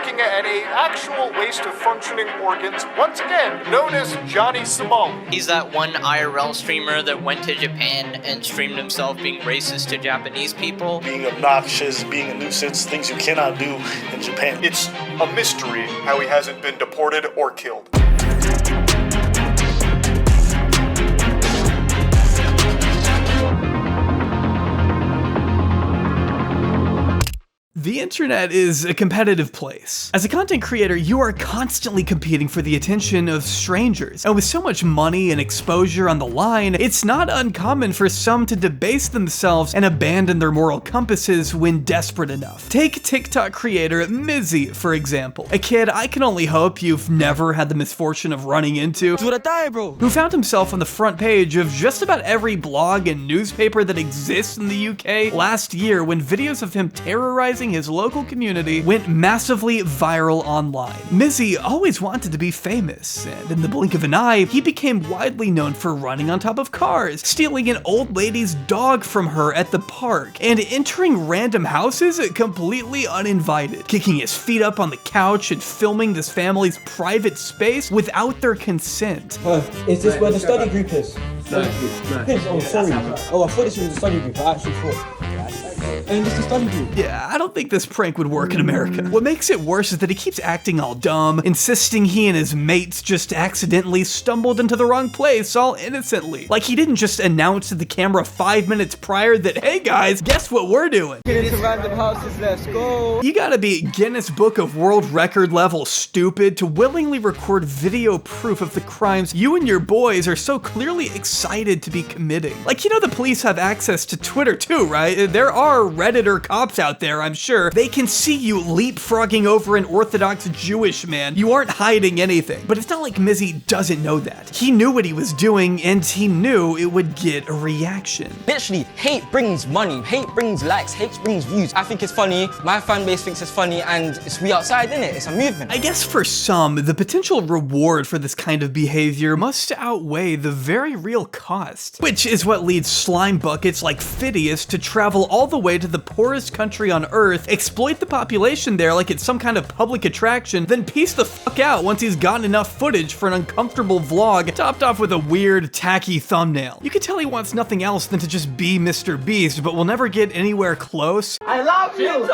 looking at an actual waste of functioning organs, once again known as Johnny Somali. He's that one IRL streamer that went to Japan and streamed himself being racist to Japanese people. Being obnoxious, being a nuisance, things you cannot do in Japan. It's a mystery how he hasn't been deported or killed. The internet is a competitive place. As a content creator, you are constantly competing for the attention of strangers. And with so much money and exposure on the line, it's not uncommon for some to debase themselves and abandon their moral compasses when desperate enough. Take TikTok creator Mizzy, for example. A kid I can only hope you've never had the misfortune of running into, who found himself on the front page of just about every blog and newspaper that exists in the UK last year when videos of him terrorizing his local community went massively viral online. Mizzy always wanted to be famous, and in the blink of an eye, he became widely known for running on top of cars, stealing an old lady's dog from her at the park, and entering random houses completely uninvited, kicking his feet up on the couch and filming this family's private space without their consent. Is this where the study group is? No. Oh, sorry. Oh, I thought this was the study group. I actually thought. And this is study group. Yeah, I don't think this prank would work in America. What makes it worse is that he keeps acting all dumb, insisting he and his mates just accidentally stumbled into the wrong place all innocently. Like he didn't just announce to the camera 5 minutes prior that, hey guys, guess what we're doing? Get into random houses, let's go. You gotta be Guinness Book of World Record level stupid to willingly record video proof of the crimes you and your boys are so clearly excited to be committing. Like, you know the police have access to Twitter too, right? There are Redditor cops out there, I'm sure. They can see you leapfrogging over an Orthodox Jewish man. You aren't hiding anything. But it's not like Mizzy doesn't know that. He knew what he was doing, and he knew it would get a reaction. Literally, hate brings money, hate brings likes, hate brings views. I think it's funny, my fan base thinks it's funny, and it's we outside, innit? It's a movement. I guess for some, the potential reward for this kind of behavior must outweigh the very real cost. Which is what leads slime buckets like Phidias to travel all the way to the poorest country on earth, exploit the population there like it's some kind of public attraction, then peace the fuck out once he's gotten enough footage for an uncomfortable vlog topped off with a weird, tacky thumbnail. You can tell he wants nothing else than to just be Mr. Beast, but will never get anywhere close. I love you!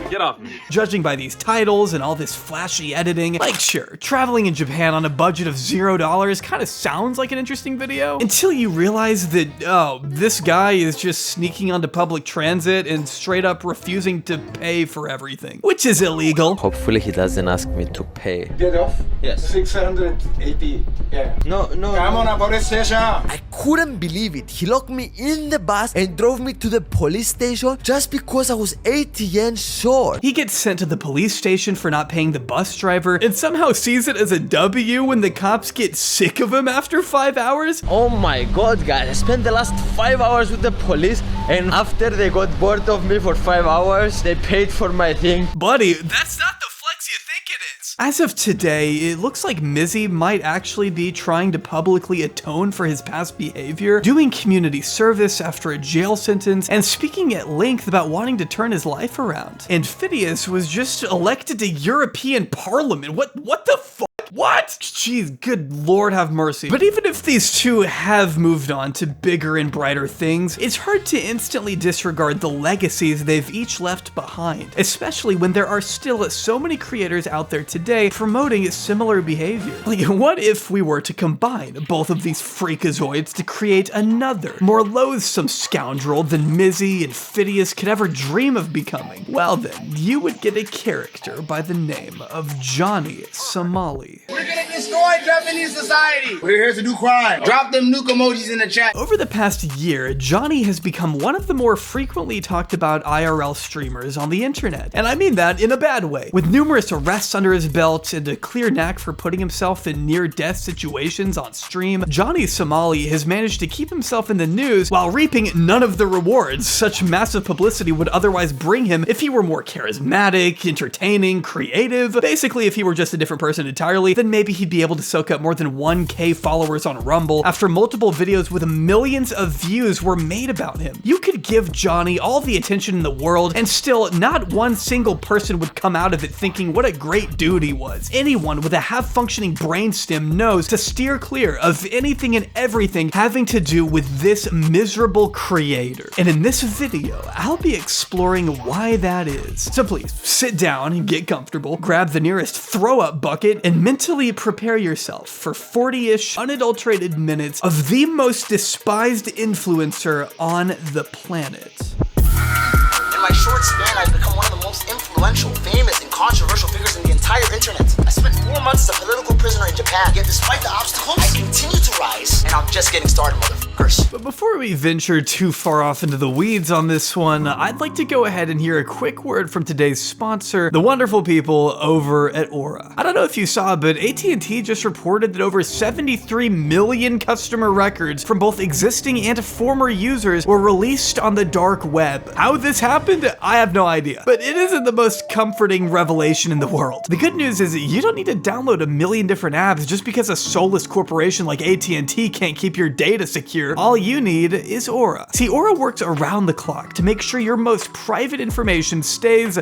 Get off me. Judging by these titles and all this flashy editing, like sure, traveling in Japan on a budget of $0 kind of sounds like an interesting video, until you realize that, oh, this guy is just sneaking onto public transit and straight up refusing to pay for everything, which is illegal. Hopefully he doesn't ask me to pay. Get off? Yes. 680. Yeah. No. Come on, police station. I couldn't believe it. He locked me in the bus and drove me to the police station just because I was 80 yen short. He gets sent to the police station for not paying the bus driver and somehow sees it as a W when the cops get sick of him after 5 hours. Oh my god, guys, I spent the last 5 hours with the police, and after they got bored of me for 5 hours, they paid for my thing. Buddy, that's not the flex you think it is. As of today, it looks like Mizzy might actually be trying to publicly atone for his past behavior, doing community service after a jail sentence, and speaking at length about wanting to turn his life around. And Phidias was just elected to European Parliament. What the fuck? What? Jeez, good lord have mercy. But even if these two have moved on to bigger and brighter things, it's hard to instantly disregard the legacies they've each left behind, especially when there are still so many creators out there today promoting similar behavior. Like, what if we were to combine both of these freakazoids to create another, more loathsome scoundrel than Mizzy and Phidias could ever dream of becoming? Well then, you would get a character by the name of Johnny Somali. We're gonna destroy Japanese society. We're here to do crime. Drop them nuke emojis in the chat. Over the past year, Johnny has become one of the more frequently talked about IRL streamers on the internet. And I mean that in a bad way. With numerous arrests under his belt and a clear knack for putting himself in near-death situations on stream, Johnny Somali has managed to keep himself in the news while reaping none of the rewards such massive publicity would otherwise bring him if he were more charismatic, entertaining, creative. Basically, if he were just a different person entirely, then maybe he he'd be able to soak up more than 1K followers on Rumble after multiple videos with millions of views were made about him. You could give Johnny all the attention in the world and still not one single person would come out of it thinking what a great dude he was. Anyone with a half-functioning brainstem knows to steer clear of anything and everything having to do with this miserable creator. And in this video, I'll be exploring why that is. So please, sit down and get comfortable, grab the nearest throw-up bucket, and mentally prepare yourself for 40-ish unadulterated minutes of the most despised influencer on the planet. In my short span, I've become one of the most influential, famous, and controversial figures in the entire internet. I spent 4 months as a political prisoner in Japan, yet despite the obstacles, I continue to rise, and I'm just getting started, motherfuckers. But before we venture too far off into the weeds on this one, I'd like to go ahead and hear a quick word from today's sponsor, the wonderful people over at Aura. I don't know if you saw, but AT&T just reported that over 73 million customer records from both existing and former users were released on the dark web. How this happened, I have no idea, but it isn't the most comforting revelation in the world. The good news is that you don't need to download a million different apps just because a soulless corporation like AT&T can't keep your data secure. All you need is Aura. See, Aura works around the clock to make sure your most private information stays,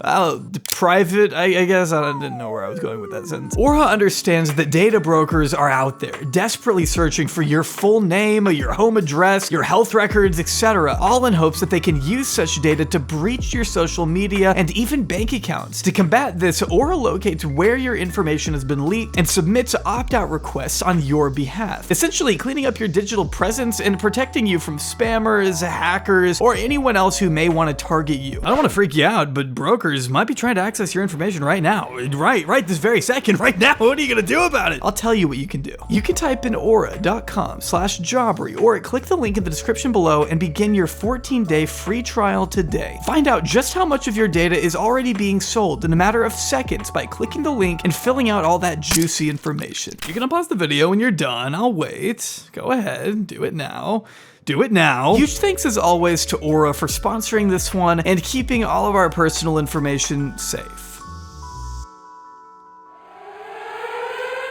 private, I guess. I didn't know where I was going with that sentence. Aura understands that data brokers are out there, desperately searching for your full name, your home address, your health records, etc., all in hopes that they can use such data to breach your social media and even bank accounts. To combat this, Aura locates where your information has been leaked and submits opt-out requests on your behalf, essentially cleaning up your digital presence and protecting you from spammers, hackers, or anyone else who may want to target you. I don't want to freak you out, but brokers might be trying to access your information right now. Right this very second, right now. What are you gonna do about it? I'll tell you what you can do. You can type in aura.com/jobbery or click the link in the description below and begin your 14-day free trial today. Find out just how much of your data is already being sold in a matter of seconds by clicking the link and filling out all that juicy information. You're gonna pause the video when you're done. I'll wait. Go ahead, do it now. Do it now. Huge thanks as always to Aura for sponsoring this one and keeping all of our personal information safe.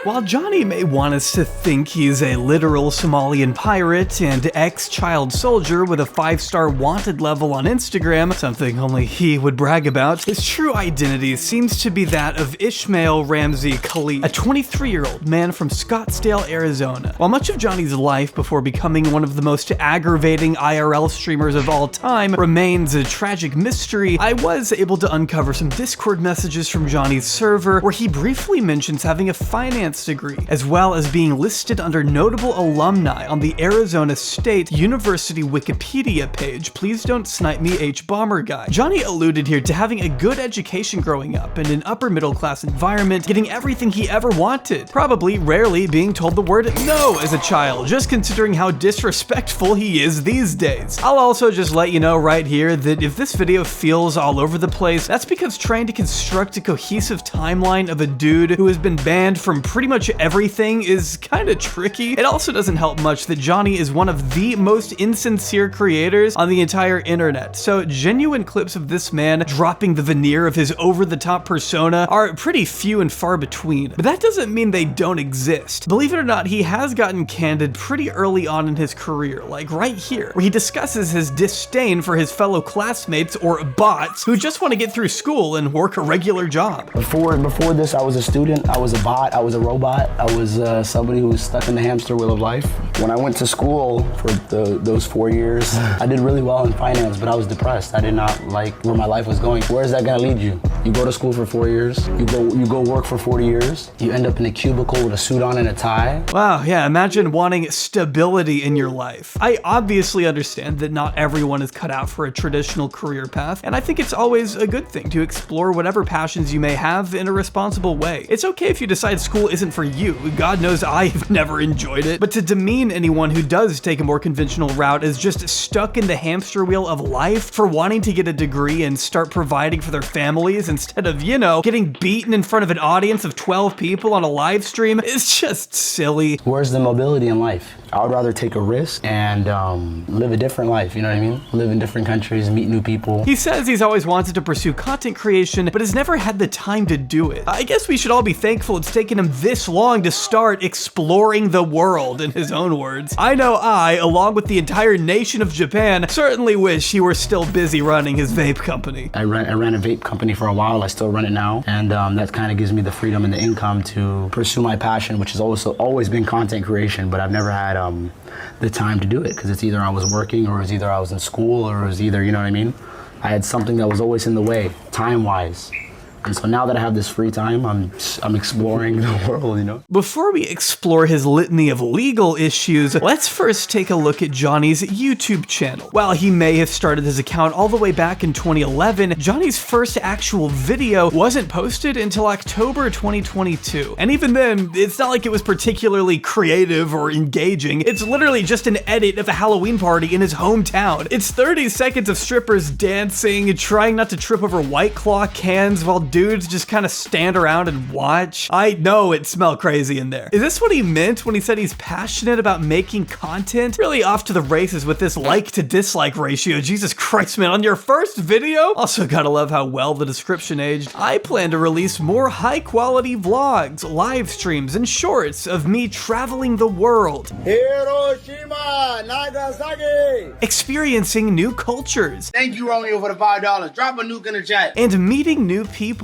While Johnny may want us to think he's a literal Somalian pirate and ex-child soldier with a 5-star wanted level on Instagram, something only he would brag about, his true identity seems to be that of Ishmael Ramsey Khalid, a 23-year-old man from Scottsdale, Arizona. While much of Johnny's life before becoming one of the most aggravating IRL streamers of all time remains a tragic mystery, I was able to uncover some Discord messages from Johnny's server where he briefly mentions having a finance degree, as well as being listed under notable alumni on the Arizona State University Wikipedia page. Please don't snipe me, H Bomber guy. Johnny alluded here to having a good education growing up in an upper middle class environment, getting everything he ever wanted, probably rarely being told the word no as a child, just considering how disrespectful he is these days. I'll also just let you know right here that if this video feels all over the place, that's because trying to construct a cohesive timeline of a dude who has been banned from pretty much everything is kind of tricky. It also doesn't help much that Johnny is one of the most insincere creators on the entire internet, so genuine clips of this man dropping the veneer of his over-the-top persona are pretty few and far between. But that doesn't mean they don't exist. Believe it or not, he has gotten candid pretty early on in his career, like right here, where he discusses his disdain for his fellow classmates, or bots, who just want to get through school and work a regular job. Before this, I was a student, I was a bot, I was a robot, I was somebody who was stuck in the hamster wheel of life. When I went to school for those 4 years, I did really well in finance, but I was depressed. I did not like where my life was going. Where is that gonna lead you? You go to school for 4 years, you go work for 40 years, you end up in a cubicle with a suit on and a tie. Wow, yeah, imagine wanting stability in your life. I obviously understand that not everyone is cut out for a traditional career path, and I think it's always a good thing to explore whatever passions you may have in a responsible way. It's okay if you decide school isn't for you. God knows I've never enjoyed it. But to demean anyone who does take a more conventional route as just stuck in the hamster wheel of life for wanting to get a degree and start providing for their families instead of, you know, getting beaten in front of an audience of 12 people on a live stream is just silly. Where's the mobility in life? I would rather take a risk and live a different life, you know what I mean? Live in different countries, meet new people. He says he's always wanted to pursue content creation, but has never had the time to do it. I guess we should all be thankful it's taken him this long to start exploring the world, in his own words. I know I, along with the entire nation of Japan, certainly wish he were still busy running his vape company. I ran a vape company for a while. I still run it now, and that kind of gives me the freedom and the income to pursue my passion, which has also always been content creation, but I've never had the time to do it because it's either I was working or it was either I was in school or it was either, you know what I mean? I had something that was always in the way, time-wise. And so now that I have this free time, I'm exploring the world, you know? Before we explore his litany of legal issues, let's first take a look at Johnny's YouTube channel. While he may have started his account all the way back in 2011, Johnny's first actual video wasn't posted until October 2022. And even then, it's not like it was particularly creative or engaging. It's literally just an edit of a Halloween party in his hometown. It's 30 seconds of strippers dancing, trying not to trip over White Claw cans while dudes just kind of stand around and watch. I know it smelled crazy in there. Is this what he meant when he said he's passionate about making content? Really off to the races with this like to dislike ratio. Jesus Christ, man, on your first video? Also gotta love how well the description aged. I plan to release more high quality vlogs, live streams, and shorts of me traveling the world. Hiroshima, Nagasaki. Experiencing new cultures. Thank you, Romeo, for the $5. Drop a nuke in the chat. And meeting new people.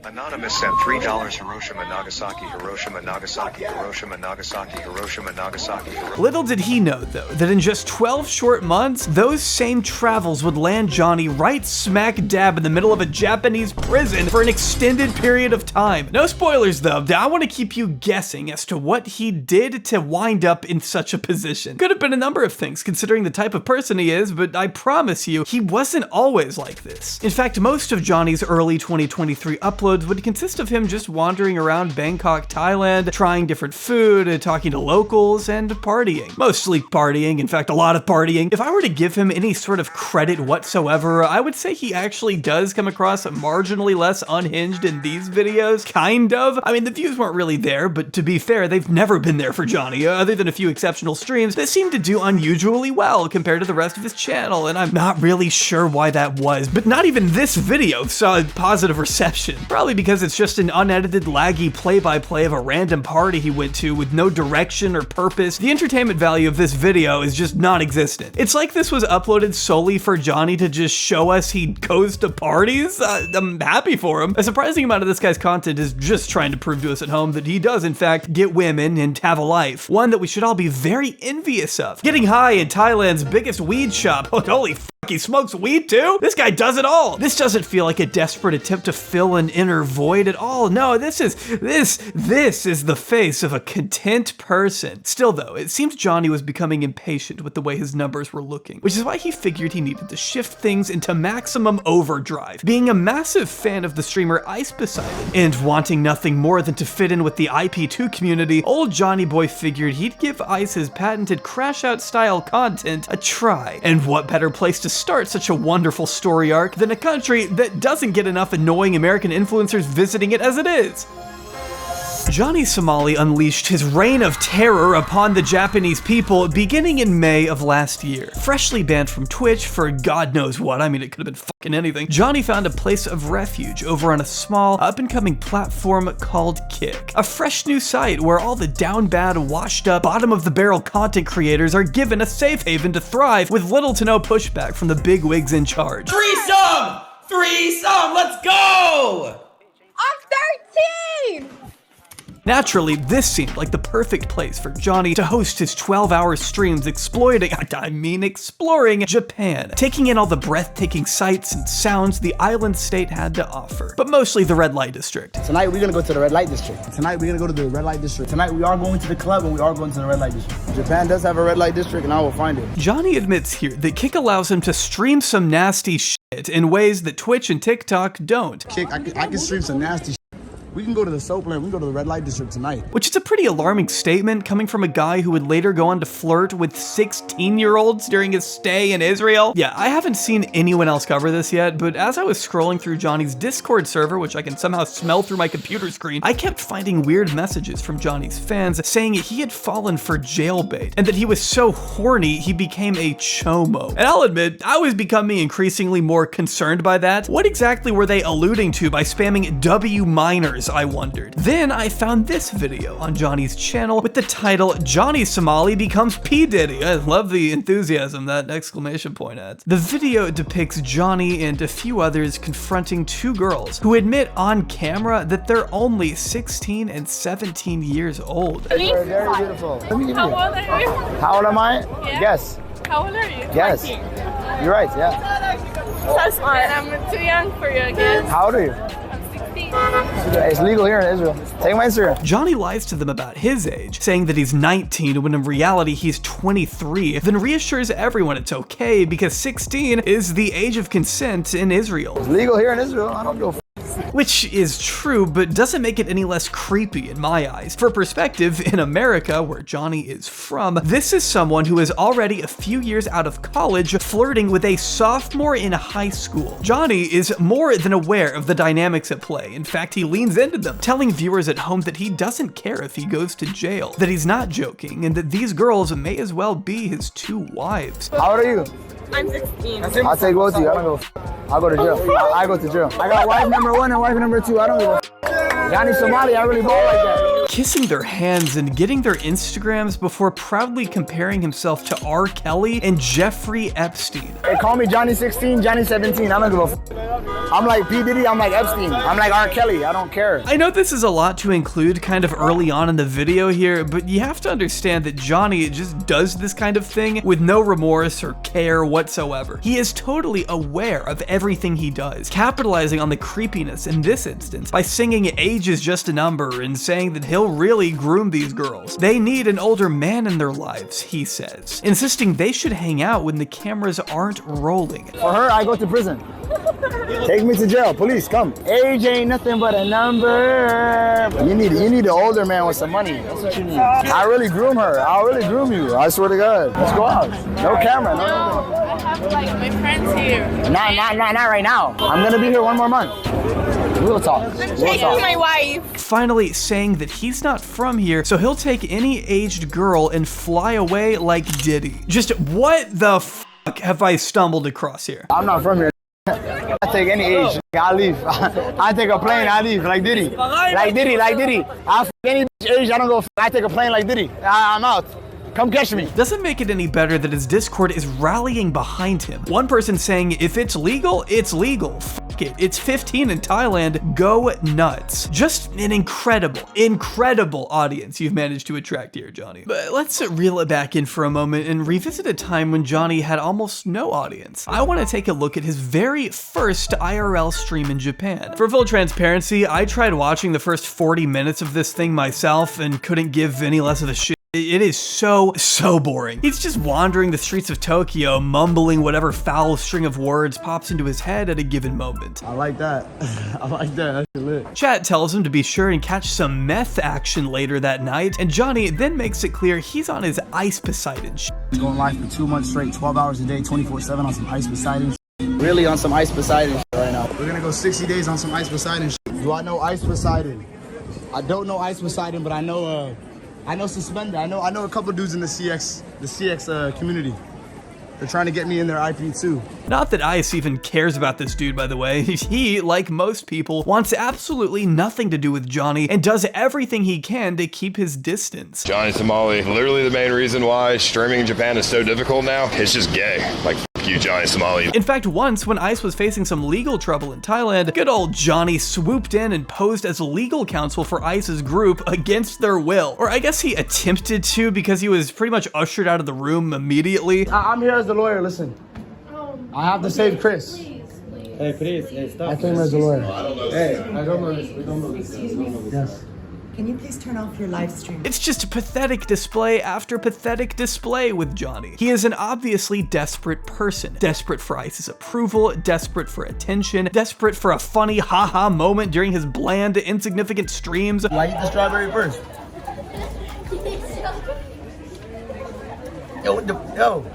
Anonymous sent $3. Hiroshima, Nagasaki, Hiroshima, Nagasaki, Hiroshima, Nagasaki, Hiroshima, Nagasaki. Little did he know, though, that in just 12 short months, those same travels would land Johnny right smack dab in the middle of a Japanese prison for an extended period of time. No spoilers, though. I want to keep you guessing as to what he did to wind up in such a position. Could have been a number of things, considering the type of person he is, but I promise you, he wasn't always like this. In fact, most of Johnny's early 2023 uploads would consist of him just wandering around Bangkok, Thailand, trying different food, talking to locals, and partying. Mostly partying, in fact, a lot of partying. If I were to give him any sort of credit whatsoever, I would say he actually does come across marginally less unhinged in these videos, kind of. I mean, the views weren't really there, but to be fair, they've never been there for Johnny, other than a few exceptional streams that seem to do unusually well compared to the rest of his channel, and I'm not really sure why that was, but not even this video saw a positive reception. Probably because it's just an unedited, laggy play-by-play of a random party he went to with no direction or purpose. The entertainment value of this video is just non-existent. It's like this was uploaded solely for Johnny to just show us he goes to parties. I'm happy for him. A surprising amount of this guy's content is just trying to prove to us at home that he does, in fact, get women and have a life. One that we should all be very envious of. Getting high in Thailand's biggest weed shop. Oh, holy f***, he smokes weed too? This guy does it all. This doesn't feel like a desperate attempt to fill an inner void at all. No, this is the face of a content person. Still though, it seems Johnny was becoming impatient with the way his numbers were looking, which is why he figured he needed to shift things into maximum overdrive. Being a massive fan of the streamer Ice Poseidon and wanting nothing more than to fit in with the IP2 community, old Johnny Boy figured he'd give Ice his patented crash out style content a try. And what better place to start such a wonderful story arc than a country that doesn't get enough annoying American influencers visiting it as it is. Johnny Somali unleashed his reign of terror upon the Japanese people beginning in May of last year. Freshly banned from Twitch for God knows what, I mean it could have been fucking anything, Johnny found a place of refuge over on a small up-and-coming platform called Kick. A fresh new site where all the down bad, washed up, bottom-of-the-barrel content creators are given a safe haven to thrive with little to no pushback from the big wigs in charge. Threesome! Threesome! Let's go! I'm 13! Naturally, this seemed like the perfect place for Johnny to host his 12-hour streams exploring Japan, taking in all the breathtaking sights and sounds the island state had to offer, but mostly the red light district. Tonight we're gonna go to the red light district. Tonight we're gonna go to the red light district. Tonight we are going to the club and we are going to the red light district. Japan does have a red light district and I will find it. Johnny admits here that Kick allows him to stream some nasty shit in ways that Twitch and TikTok don't. Kick, I can stream some nasty shit. We can go to the soap land. We can go to the red light district tonight. Which is a pretty alarming statement coming from a guy who would later go on to flirt with 16-year-olds during his stay in Israel. Yeah, I haven't seen anyone else cover this yet, but as I was scrolling through Johnny's Discord server, which I can somehow smell through my computer screen, I kept finding weird messages from Johnny's fans saying he had fallen for jailbait and that he was so horny he became a chomo. And I'll admit, I was becoming increasingly more concerned by that. What exactly were they alluding to by spamming W minors, I wondered. Then I found this video on Johnny's channel with the title, Johnny Somali becomes P. Diddy. I love the enthusiasm that exclamation point adds. The video depicts Johnny and a few others confronting two girls who admit on camera that they're only 16 and 17 years old. Very beautiful. How old are you? How old am I? Yeah. Guess. How old are you? Yes. 14. You're right, yeah. So smart. I'm too young for you, I guess. How old are you? I'm 16. It's legal here in Israel. Take my Instagram. Johnny lies to them about his age, saying that he's 19 when in reality he's 23, then reassures everyone it's okay because 16 is the age of consent in Israel. It's legal here in Israel. I don't go. Which is true, but doesn't make it any less creepy in my eyes. For perspective, in America, where Johnny is from, this is someone who is already a few years out of college flirting with a sophomore in high school. Johnny is more than aware of the dynamics at play. In fact, he leans into them, telling viewers at home that he doesn't care if he goes to jail, that he's not joking, and that these girls may as well be his two wives. How old are you? I'm 16. I'll take both of you. I don't go. I'll go to jail. I go to jail. I got wife number 1 and wife number 2. I don't give a Johnny Somali, I really ball like that. Kissing their hands and getting their Instagrams before proudly comparing himself to R. Kelly and Jeffrey Epstein. They call me Johnny 16, Johnny 17. I don't give a I'm like P. Diddy, I'm like Epstein. I'm like R. Kelly, I don't care. I know this is a lot to include kind of early on in the video here, but you have to understand that Johnny just does this kind of thing with no remorse or care whatsoever. He is totally aware of everything he does, capitalizing on the creepiness in this instance by singing age is just a number and saying that he'll really groom these girls. They need an older man in their lives, he says, insisting they should hang out when the cameras aren't rolling. For her, I go to prison. Take me to jail, police, come. Age ain't nothing but a number. You need an older man with some money. That's what you need. I really groom her. I'll really groom you. I swear to God. Let's go out. No camera, no nothing. I have like my friends here. Not right now. I'm gonna be here 1 more month. We'll talk. I'm taking my wife. Finally saying that he's not from here, so he'll take any aged girl and fly away like Diddy. Just what the fuck have I stumbled across here? I'm not from here. I take any age, I leave. I take a plane, I leave, like Diddy. Like Diddy. I f any age, I don't go. I take a plane like Diddy. I'm out. Come catch me. Doesn't make it any better that his Discord is rallying behind him. One person saying, if it's legal, it's legal. F it. It's 15 in Thailand. Go nuts. Just an incredible audience you've managed to attract here, Johnny. But let's reel it back in for a moment and revisit a time when Johnny had almost no audience. I want to take a look at his very first IRL stream in Japan. For full transparency, I tried watching the first 40 minutes of this thing myself and couldn't give any less of a shit. It is so boring. He's just wandering the streets of Tokyo, mumbling whatever foul string of words pops into his head at a given moment. I like that. I like that. That's lit. Chat tells him to be sure and catch some meth action later that night, and Johnny then makes it clear he's on his Ice Poseidon shit. Going live for 2 months straight, 12 hours a day, 24/7 on some Ice Poseidon shit. Really on some Ice Poseidon shit right now. We're gonna go 60 days on some Ice Poseidon shit. Do I know Ice Poseidon? I don't know Ice Poseidon, but I know Suspender. I know a couple dudes in the CX community. They're trying to get me in their IP too. Not that Ice even cares about this dude, by the way. He, like most people, wants absolutely nothing to do with Johnny and does everything he can to keep his distance. Johnny Somali, literally the main reason why streaming in Japan is so difficult now, it's just gay. Like, f you, Johnny Somali. In fact, once when Ice was facing some legal trouble in Thailand, good old Johnny swooped in and posed as legal counsel for Ice's group against their will. Or I guess he attempted to because he was pretty much ushered out of the room immediately. I'm here as the lawyer, listen. I have to save Chris. Hey, please, hey, stop. I came as a lawyer. Hey, I don't know this. We don't know this. Yes. Can you please turn off your live stream? It's just pathetic display after pathetic display with Johnny. He is an obviously desperate person. Desperate for ICE's approval, desperate for attention, desperate for a funny haha moment during his bland, insignificant streams. I eat the strawberry first. Yo.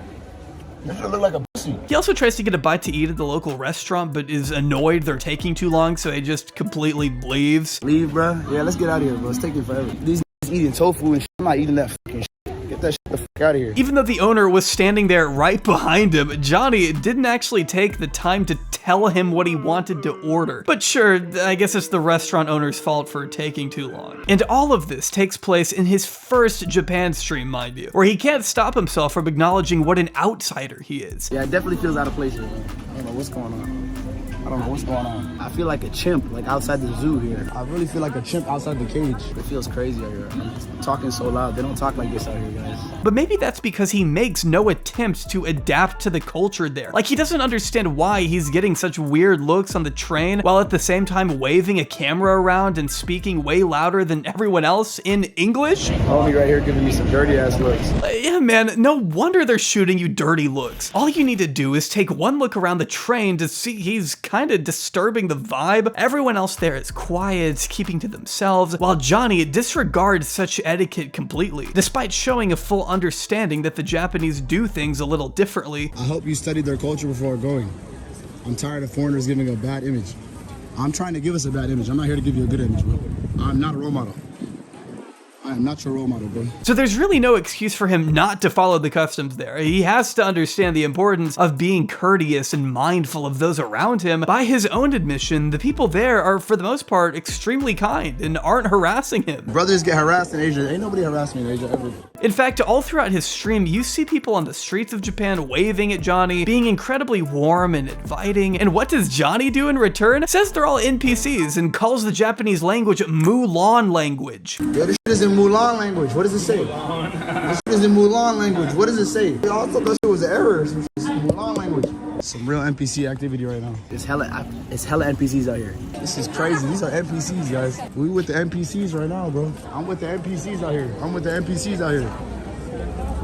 This should look like a pussy. He also tries to get a bite to eat at the local restaurant, but is annoyed they're taking too long, so he just completely leaves. Leave, bro. Yeah, let's get out of here, bro. It's taking forever. These eating tofu and shit. I'm not eating that fucking shit. Get that shit the fuck out of here. Even though the owner was standing there right behind him, Johnny didn't actually take the time to tell him what he wanted to order. But sure, I guess it's the restaurant owner's fault for taking too long. And all of this takes place in his first Japan stream, mind you, where he can't stop himself from acknowledging what an outsider he is. Yeah, it definitely feels out of place here. I don't know what's going on. I feel like a chimp, like outside the zoo here. I really feel like a chimp outside the cage. It feels crazy out here. I'm talking so loud. They don't talk like this out here, guys. But maybe that's because he makes no attempt to adapt to the culture there. Like, he doesn't understand why he's getting such weird looks on the train, while at the same time waving a camera around and speaking way louder than everyone else in English. Homie right here giving me some dirty ass looks. Yeah, man, no wonder they're shooting you dirty looks. All you need to do is take one look around the train to see he's kind of disturbing the vibe. Everyone else there is quiet, keeping to themselves, while Johnny disregards such etiquette completely, despite showing a full understanding that the Japanese do things a little differently. I hope you studied their culture before going. I'm tired of foreigners giving a bad image. I'm trying to give us a bad image. I'm not here to give you a good image, bro. I'm not a role model. I am not your role model, bro. So there's really no excuse for him not to follow the customs there. He has to understand the importance of being courteous and mindful of those around him. By his own admission, the people there are, for the most part, extremely kind and aren't harassing him. Brothers get harassed in Asia. Ain't nobody harassed me in Asia ever. In fact, all throughout his stream, you see people on the streets of Japan waving at Johnny, being incredibly warm and inviting. And what does Johnny do in return? Says they're all NPCs and calls the Japanese language Mulan language. Yo, this shit is in Mulan language. What does it say? This shit is in Mulan language. What does it say? I thought that shit was an error. It's Mulan language. Some real NPC activity right now. It's hella NPCs out here. This is crazy. These are NPCs, guys. We with the NPCs right now, bro. I'm with the NPCs out here. I'm with the NPCs out here.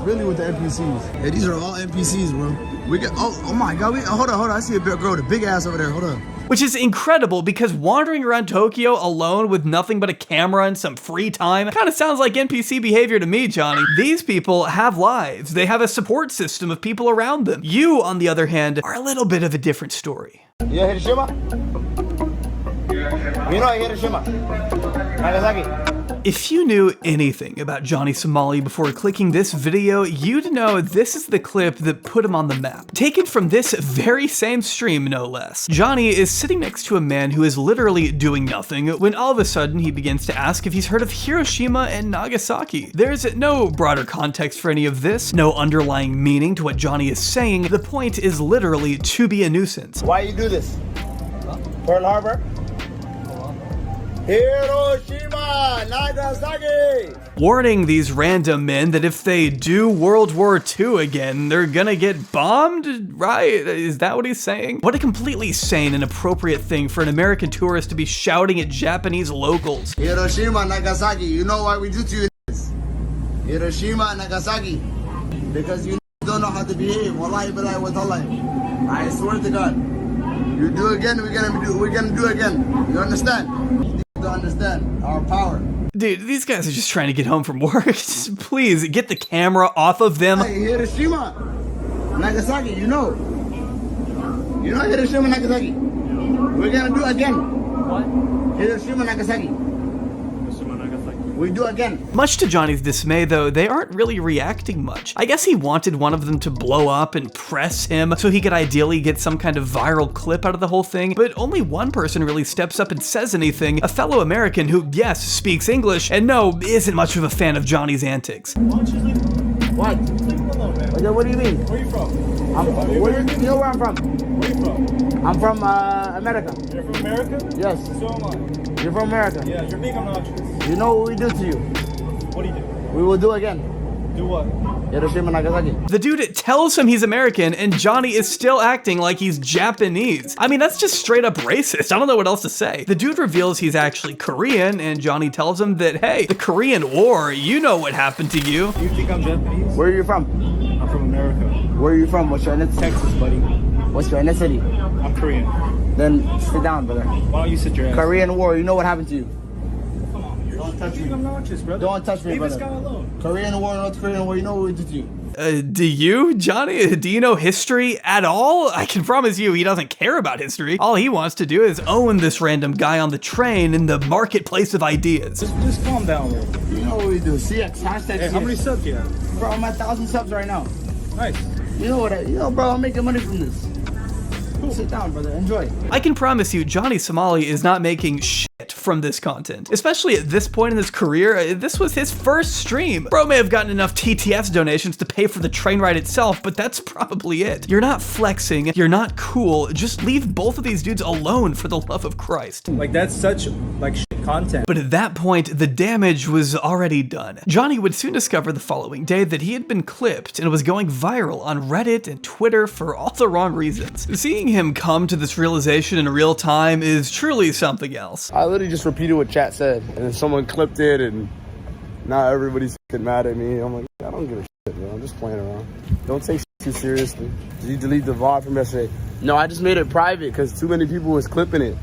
Really with the NPCs. Hey, these are all NPCs, bro. We get, oh my God. Hold on. I see a girl with a big ass over there. Hold on. Which is incredible because wandering around Tokyo alone with nothing but a camera and some free time kind of sounds like NPC behavior to me, Johnny. These people have lives. They have a support system of people around them. You, on the other hand, are a little bit of a different story. Yeah, Hiroshima? You know Hiroshima? Nagasaki? If you knew anything about Johnny Somali before clicking this video, you'd know this is the clip that put him on the map. Taken from this very same stream, no less. Johnny is sitting next to a man who is literally doing nothing when all of a sudden he begins to ask if he's heard of Hiroshima and Nagasaki. There's no broader context for any of this, no underlying meaning to what Johnny is saying. The point is literally to be a nuisance. Why you do this? Pearl Harbor? Hiroshima, Nagasaki! Warning these random men that if they do World War II again, they're gonna get bombed, right? Is that what he's saying? What a completely sane and appropriate thing for an American tourist to be shouting at Japanese locals. Hiroshima, Nagasaki, you know why we do to you this? Hiroshima, Nagasaki, because you don't know how to behave. Wallahi billahi wa ta'ala. I swear to God. You do again, we're gonna do again. You understand? To understand our power. Dude, these guys are just trying to get home from work. Just please get the camera off of them. Hey, Hiroshima, Nagasaki, you know Hiroshima, Nagasaki. We're gonna do again. What? Hiroshima, Nagasaki. We do again. Much to Johnny's dismay, though, they aren't really reacting much. I guess he wanted one of them to blow up and press him so he could ideally get some kind of viral clip out of the whole thing, but only one person really steps up and says anything, a fellow American who, yes, speaks English, and no, isn't much of a fan of Johnny's antics. What? What do you mean? Where are you from? You know where I'm from? Where are you from? I'm from America. You're from America? Yes. So am I. You're from America? Yeah, you're being obnoxious. You know what we do to you? What do you do? We will do again. Do what? Hiroshima, Nagasaki. The dude tells him he's American, and Johnny is still acting like he's Japanese. I mean, that's just straight up racist. I don't know what else to say. The dude reveals he's actually Korean, and Johnny tells him that, hey, the Korean War, you know what happened to you. You think I'm Japanese? Where are you from? I'm from America. Where are you from? What's your ethnicity? Texas, buddy. What's your ethnicity? I'm Korean. Then sit down, brother. Why don't you sit your ass? Korean War, you know what happened to you? Come on, you're Don't touch me. I'm obnoxious, brother. Don't touch me, Leave brother. this guy alone. Korean War, North Korean War, you know what we did to you? Do you, Johnny? Do you know history at all? I can promise you he doesn't care about history. All he wants to do is own this random guy on the train in the marketplace of ideas. Just calm down, bro. You know what we do? CX, hashtag Hey, CX. how many subs you have? Bro, I'm at 1,000 subs right now. Nice. You know, bro, I'm making money from this. Cool. Sit down, brother. Enjoy. I can promise you, Johnny Somali is not making shit from this content. Especially at this point in his career, this was his first stream. Bro may have gotten enough TTS donations to pay for the train ride itself, but that's probably it. You're not flexing, you're not cool, just leave both of these dudes alone for the love of Christ. Like, that's such, like, shit content. But at that point, the damage was already done. Johnny would soon discover the following day that he had been clipped and was going viral on Reddit and Twitter for all the wrong reasons. Seeing him come to this realization in real time is truly something else. I literally just repeated what chat said, and then someone clipped it, and now everybody's fucking mad at me. I'm like, I don't give a shit, bro. I'm just playing around. Don't take shit too seriously. Did you delete the VOD from yesterday? No, I just made it private because too many people was clipping it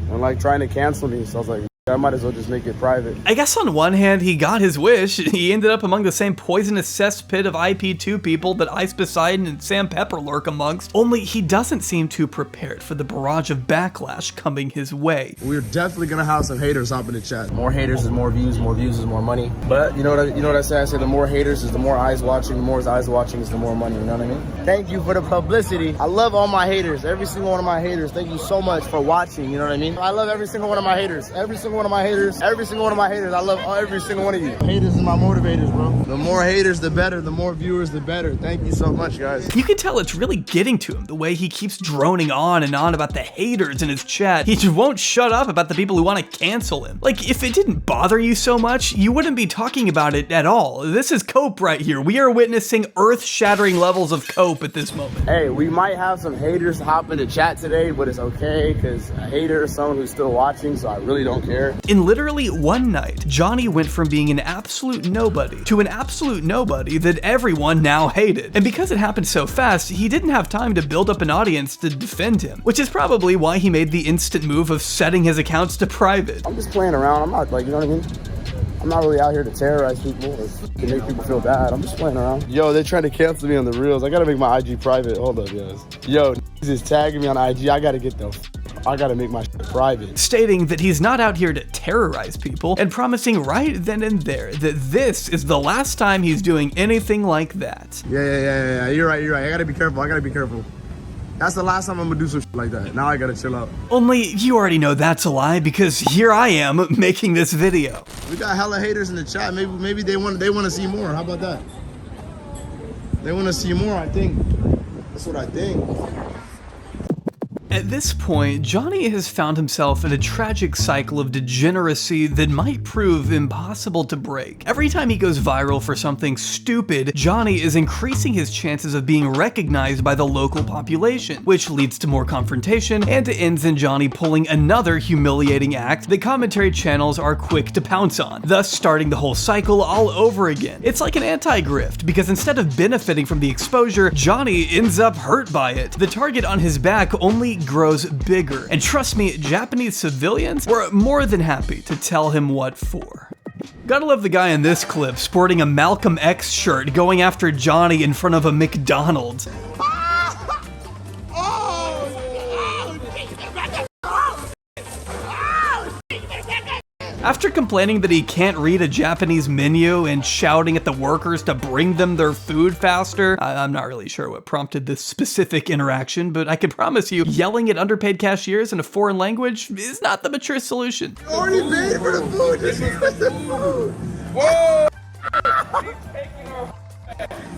and like trying to cancel me. So I was like, I might as well just make it private. I guess on one hand, he got his wish. He ended up among the same poisonous cesspit of IP2 people that Ice Poseidon and Sam Pepper lurk amongst, only he doesn't seem too prepared for the barrage of backlash coming his way. We're definitely gonna have some haters hop in the chat. More haters is more views is more money. But you know what I say? I say the more haters is the more eyes watching, the more eyes watching is the more money, you know what I mean? Thank you for the publicity. I love all my haters, every single one of my haters. Thank you so much for watching, you know what I mean? I love every single one of my haters. Every single one of my haters. Every single one of my haters. I love every single one of you. Haters is my motivators, bro. The more haters, the better. The more viewers, the better. Thank you so much, guys. You can tell it's really getting to him, the way he keeps droning on and on about the haters in his chat. He just won't shut up about the people who want to cancel him. Like, if it didn't bother you so much, you wouldn't be talking about it at all. This is cope right here. We are witnessing earth-shattering levels of cope at this moment. Hey, we might have some haters hop into chat today, but it's okay, because a hater is someone who's still watching, so I really don't care. In literally one night, Johnny went from being an absolute nobody to an absolute nobody that everyone now hated. And because it happened so fast, he didn't have time to build up an audience to defend him, which is probably why he made the instant move of setting his accounts to private. I'm just playing around. I'm not, like, you know what I mean? I'm not really out here to terrorize people or to make people feel bad. I'm just playing around. Yo, they're trying to cancel me on the reels. I gotta make my IG private. Hold up, guys. Yo, is tagging me on IG. I gotta make my shit private. Stating that he's not out here to terrorize people and promising right then and there that this is the last time he's doing anything like that. Yeah. You're right. I gotta be careful. That's the last time I'm gonna do some shit like that. Now I gotta chill out. Only you already know that's a lie because here I am making this video. We got hella haters in the chat. Maybe they want to see more. How about that? They want to see more, I think. That's what I think. At this point, Johnny has found himself in a tragic cycle of degeneracy that might prove impossible to break. Every time he goes viral for something stupid, Johnny is increasing his chances of being recognized by the local population, which leads to more confrontation and ends in Johnny pulling another humiliating act that commentary channels are quick to pounce on, thus starting the whole cycle all over again. It's like an anti-grift, because instead of benefiting from the exposure, Johnny ends up hurt by it. The target on his back only grows bigger, and trust me, Japanese civilians were more than happy to tell him what for. Gotta love the guy in this clip sporting a Malcolm X shirt going after Johnny in front of a McDonald's. After complaining that he can't read a Japanese menu and shouting at the workers to bring them their food faster, I'm not really sure what prompted this specific interaction, but I can promise you, yelling at underpaid cashiers in a foreign language is not the mature solution. You already paid for the food. Just eat the food. Whoa!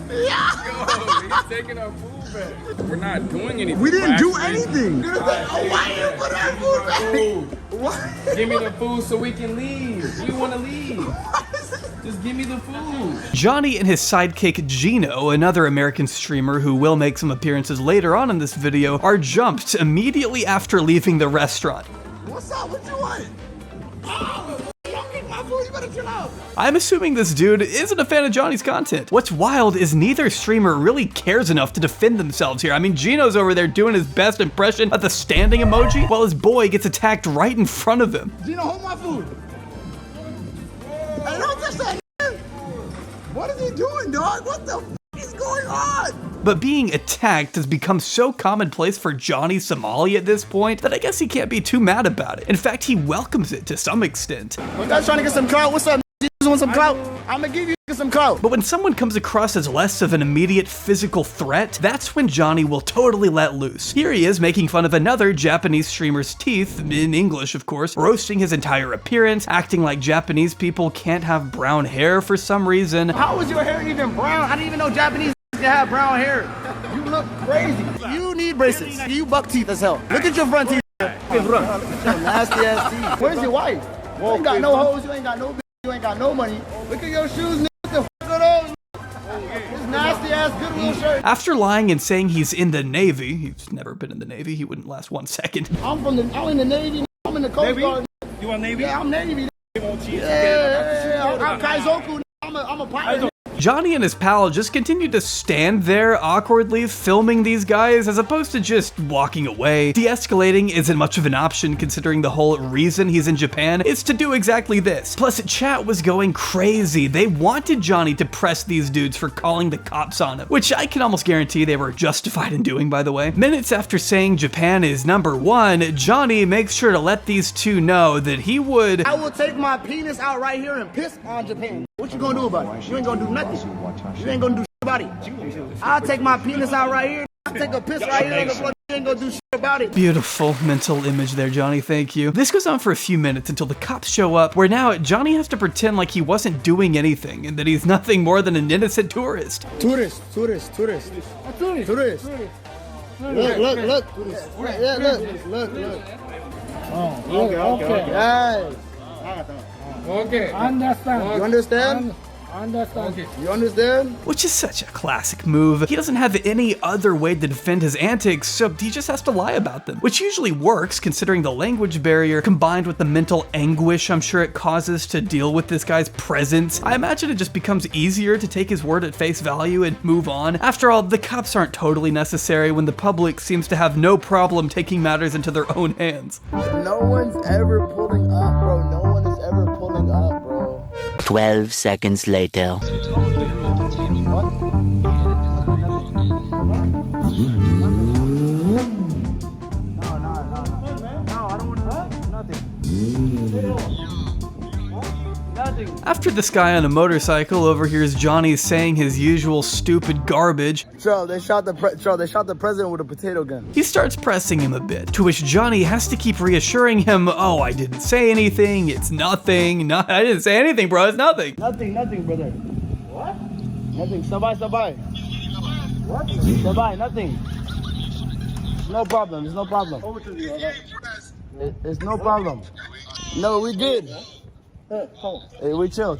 He's taking our food back. We're not doing anything. We didn't do actually. anything. Why you put our food back? What? Give me the food so we can leave. We want to leave. Just give me the food. Johnny and his sidekick Gino, another American streamer who will make some appearances later on in this video, are jumped immediately after leaving the restaurant. What's up? What you want? Oh, you don't kick my food. You better chill out. I'm assuming this dude isn't a fan of Johnny's content. What's wild is neither streamer really cares enough to defend themselves here. I mean, Gino's over there doing his best impression of the standing emoji, while his boy gets attacked right in front of him. Gino, hold my food. Hey, don't touch that. What is he doing, dog? What the f is going on? But being attacked has become so commonplace for Johnny Somali at this point that I guess he can't be too mad about it. In fact, he welcomes it to some extent. You guys trying to get some clout? What's up? You want some clout? I'm gonna give you some clout. But when someone comes across as less of an immediate physical threat, that's when Johnny will totally let loose. Here he is making fun of another Japanese streamer's teeth, in English of course, roasting his entire appearance, acting like Japanese people can't have brown hair for some reason. How is your hair even brown? I didn't even know Japanese can have brown hair. You look crazy. You need braces. You buck teeth as hell. Look at your front teeth. Nasty ass teeth. Where's your wife? You ain't got no hoes. You ain't got no bitch. You ain't got no money. Look at your shoes, nigga. What the f are those? This nasty ass Goodwill shirt. After lying and saying he's in the Navy, he's never been in the Navy, he wouldn't last 1 second. I'm in the Navy. I'm in the Coast Guard. You want Navy? Yeah, I'm Navy. Yeah, I'm Kaizoku. I'm a pirate. Johnny and his pal just continued to stand there awkwardly filming these guys as opposed to just walking away. De-escalating isn't much of an option considering the whole reason he's in Japan is to do exactly this. Plus, chat was going crazy. They wanted Johnny to press these dudes for calling the cops on him, which I can almost guarantee they were justified in doing, by the way. Minutes after saying Japan is #1, Johnny makes sure to let these two know that he would— I will take my penis out right here and piss on Japan. What you gonna do about it? You ain't gonna do nothing. You ain't gonna do shit about it. I'll take my penis out right here. I'll take a piss right here on the floor. You ain't gonna do shit about it. Beautiful mental image there, Johnny, thank you. This goes on for a few minutes until the cops show up, where now Johnny has to pretend like he wasn't doing anything and that he's nothing more than an innocent tourist. Tourist. Look. Oh, okay. Yes. Okay. Understand. You understand? Okay. You understand? Which is such a classic move. He doesn't have any other way to defend his antics, so he just has to lie about them, which usually works considering the language barrier combined with the mental anguish I'm sure it causes to deal with this guy's presence. I imagine it just becomes easier to take his word at face value and move on. After all, the cops aren't totally necessary when the public seems to have no problem taking matters into their own hands. No one's ever pulling up, bro. No one is ever pulling up, bro. 12 seconds later. After this guy on a motorcycle overhears Johnny saying his usual stupid garbage, They shot the president with a potato gun. he starts pressing him a bit, to which Johnny has to keep reassuring him, oh, I didn't say anything, it's nothing, I didn't say anything, bro, it's nothing. Nothing, brother. What? Nothing. Sabai. What? Sabai, nothing. No problem. There's no problem. It's no problem. No, we good. Hey, we chill.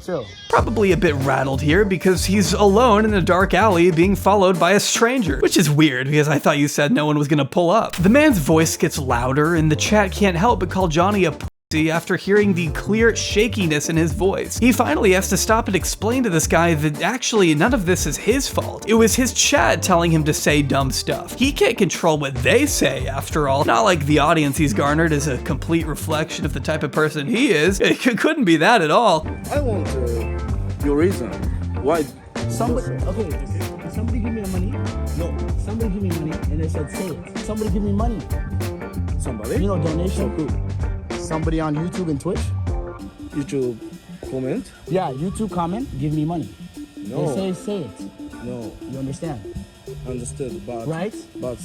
Probably a bit rattled here because he's alone in a dark alley being followed by a stranger, which is weird because I thought you said no one was gonna pull up. The man's voice gets louder and the chat can't help but call Johnny a pussy after hearing the clear shakiness in his voice. He finally has to stop and explain to this guy that actually none of this is his fault. It was his chat telling him to say dumb stuff. He can't control what they say after all. Not like the audience he's garnered is a complete reflection of the type of person he is. It couldn't be that at all. I want your reason. Why? Somebody give me the money. No, somebody give me money, and they said say it. Somebody give me money. Somebody? You know, donation. Somebody on YouTube and Twitch? YouTube comment? Yeah, YouTube comment, give me money. No. They say it. No. You understand? Understood, but... Right? But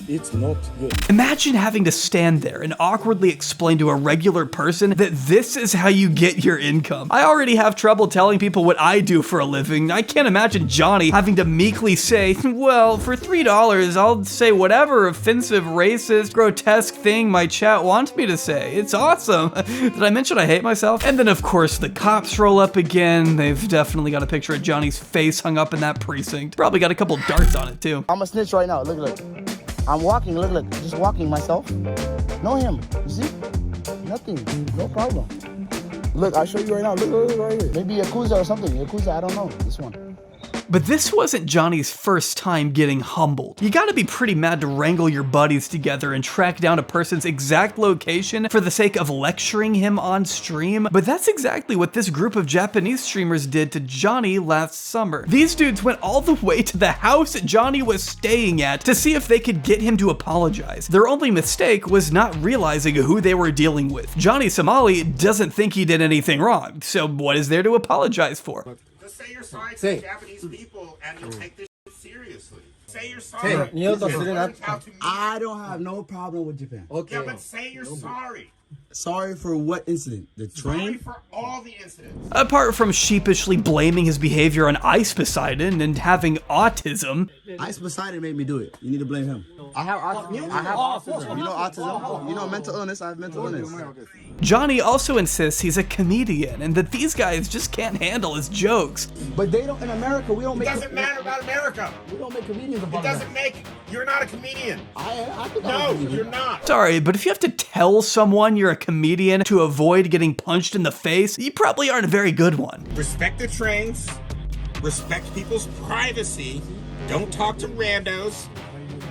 It's not good. Imagine having to stand there and awkwardly explain to a regular person that this is how you get your income. I already have trouble telling people what I do for a living. I can't imagine Johnny having to meekly say, well, for $3, I'll say whatever offensive, racist, grotesque thing my chat wants me to say. It's awesome. Did I mention I hate myself? And then of course the cops roll up again. They've definitely got a picture of Johnny's face hung up in that precinct. Probably got a couple darts on it too. I'm a snitch right now. Look. I'm walking. Look. Just walking myself. Know him. You see? Nothing. No problem. Look, I'll show you right now. Look right here. Maybe Yakuza or something. Yakuza, I don't know. This one. But this wasn't Johnny's first time getting humbled. You gotta be pretty mad to wrangle your buddies together and track down a person's exact location for the sake of lecturing him on stream. But that's exactly what this group of Japanese streamers did to Johnny last summer. These dudes went all the way to the house Johnny was staying at to see if they could get him to apologize. Their only mistake was not realizing who they were dealing with. Johnny Somali doesn't think he did anything wrong, so what is there to apologize for? Just say you're sorry to the Japanese people and you'll take this shit seriously. Say you're sorry. I don't have no problem with Japan. Okay. Yeah, but say you're sorry. Sorry for what incident? The train? Sorry for all the incidents. Apart from sheepishly blaming his behavior on Ice Poseidon and having autism. Ice Poseidon made me do it. You need to blame him. I have autism. You know autism? You know mental illness? I have mental illness. Johnny also insists he's a comedian and that these guys just can't handle his jokes. But they don't, in America, we don't make... It doesn't matter about America. We don't make comedians about it. Doesn't make... You're not a comedian. I think no, you're not. Sorry, but if you have to tell someone you're a comedian to avoid getting punched in the face, you probably aren't a very good one. Respect the trains. Respect people's privacy. Don't talk to randos.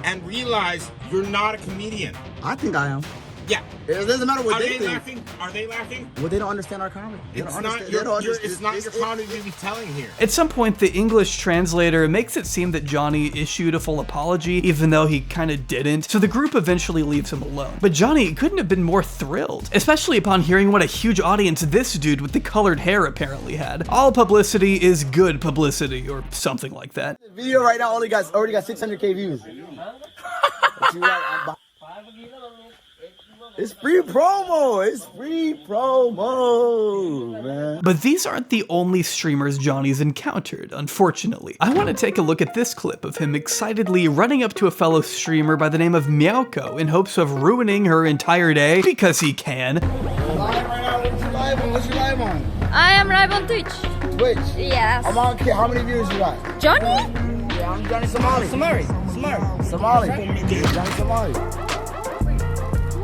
And realize you're not a comedian. I think I am. Yeah. It doesn't matter what they think. Laughing? Are they laughing? Well, they don't understand our comedy. It's not your comedy to be telling here. At some point, the English translator makes it seem that Johnny issued a full apology, even though he kind of didn't, so the group eventually leaves him alone. But Johnny couldn't have been more thrilled, especially upon hearing what a huge audience this dude with the colored hair apparently had. All publicity is good publicity, or something like that. The video right now already got 600k views. It's free promo! It's free promo, man. But these aren't the only streamers Johnny's encountered, unfortunately. I want to take a look at this clip of him excitedly running up to a fellow streamer by the name of Meowko in hopes of ruining her entire day, because he can. What's your live on? I am live on Twitch. Twitch? Yes. I'm on How many viewers you got? Johnny? Yeah, I'm Johnny Somali. Somali. Johnny Somali.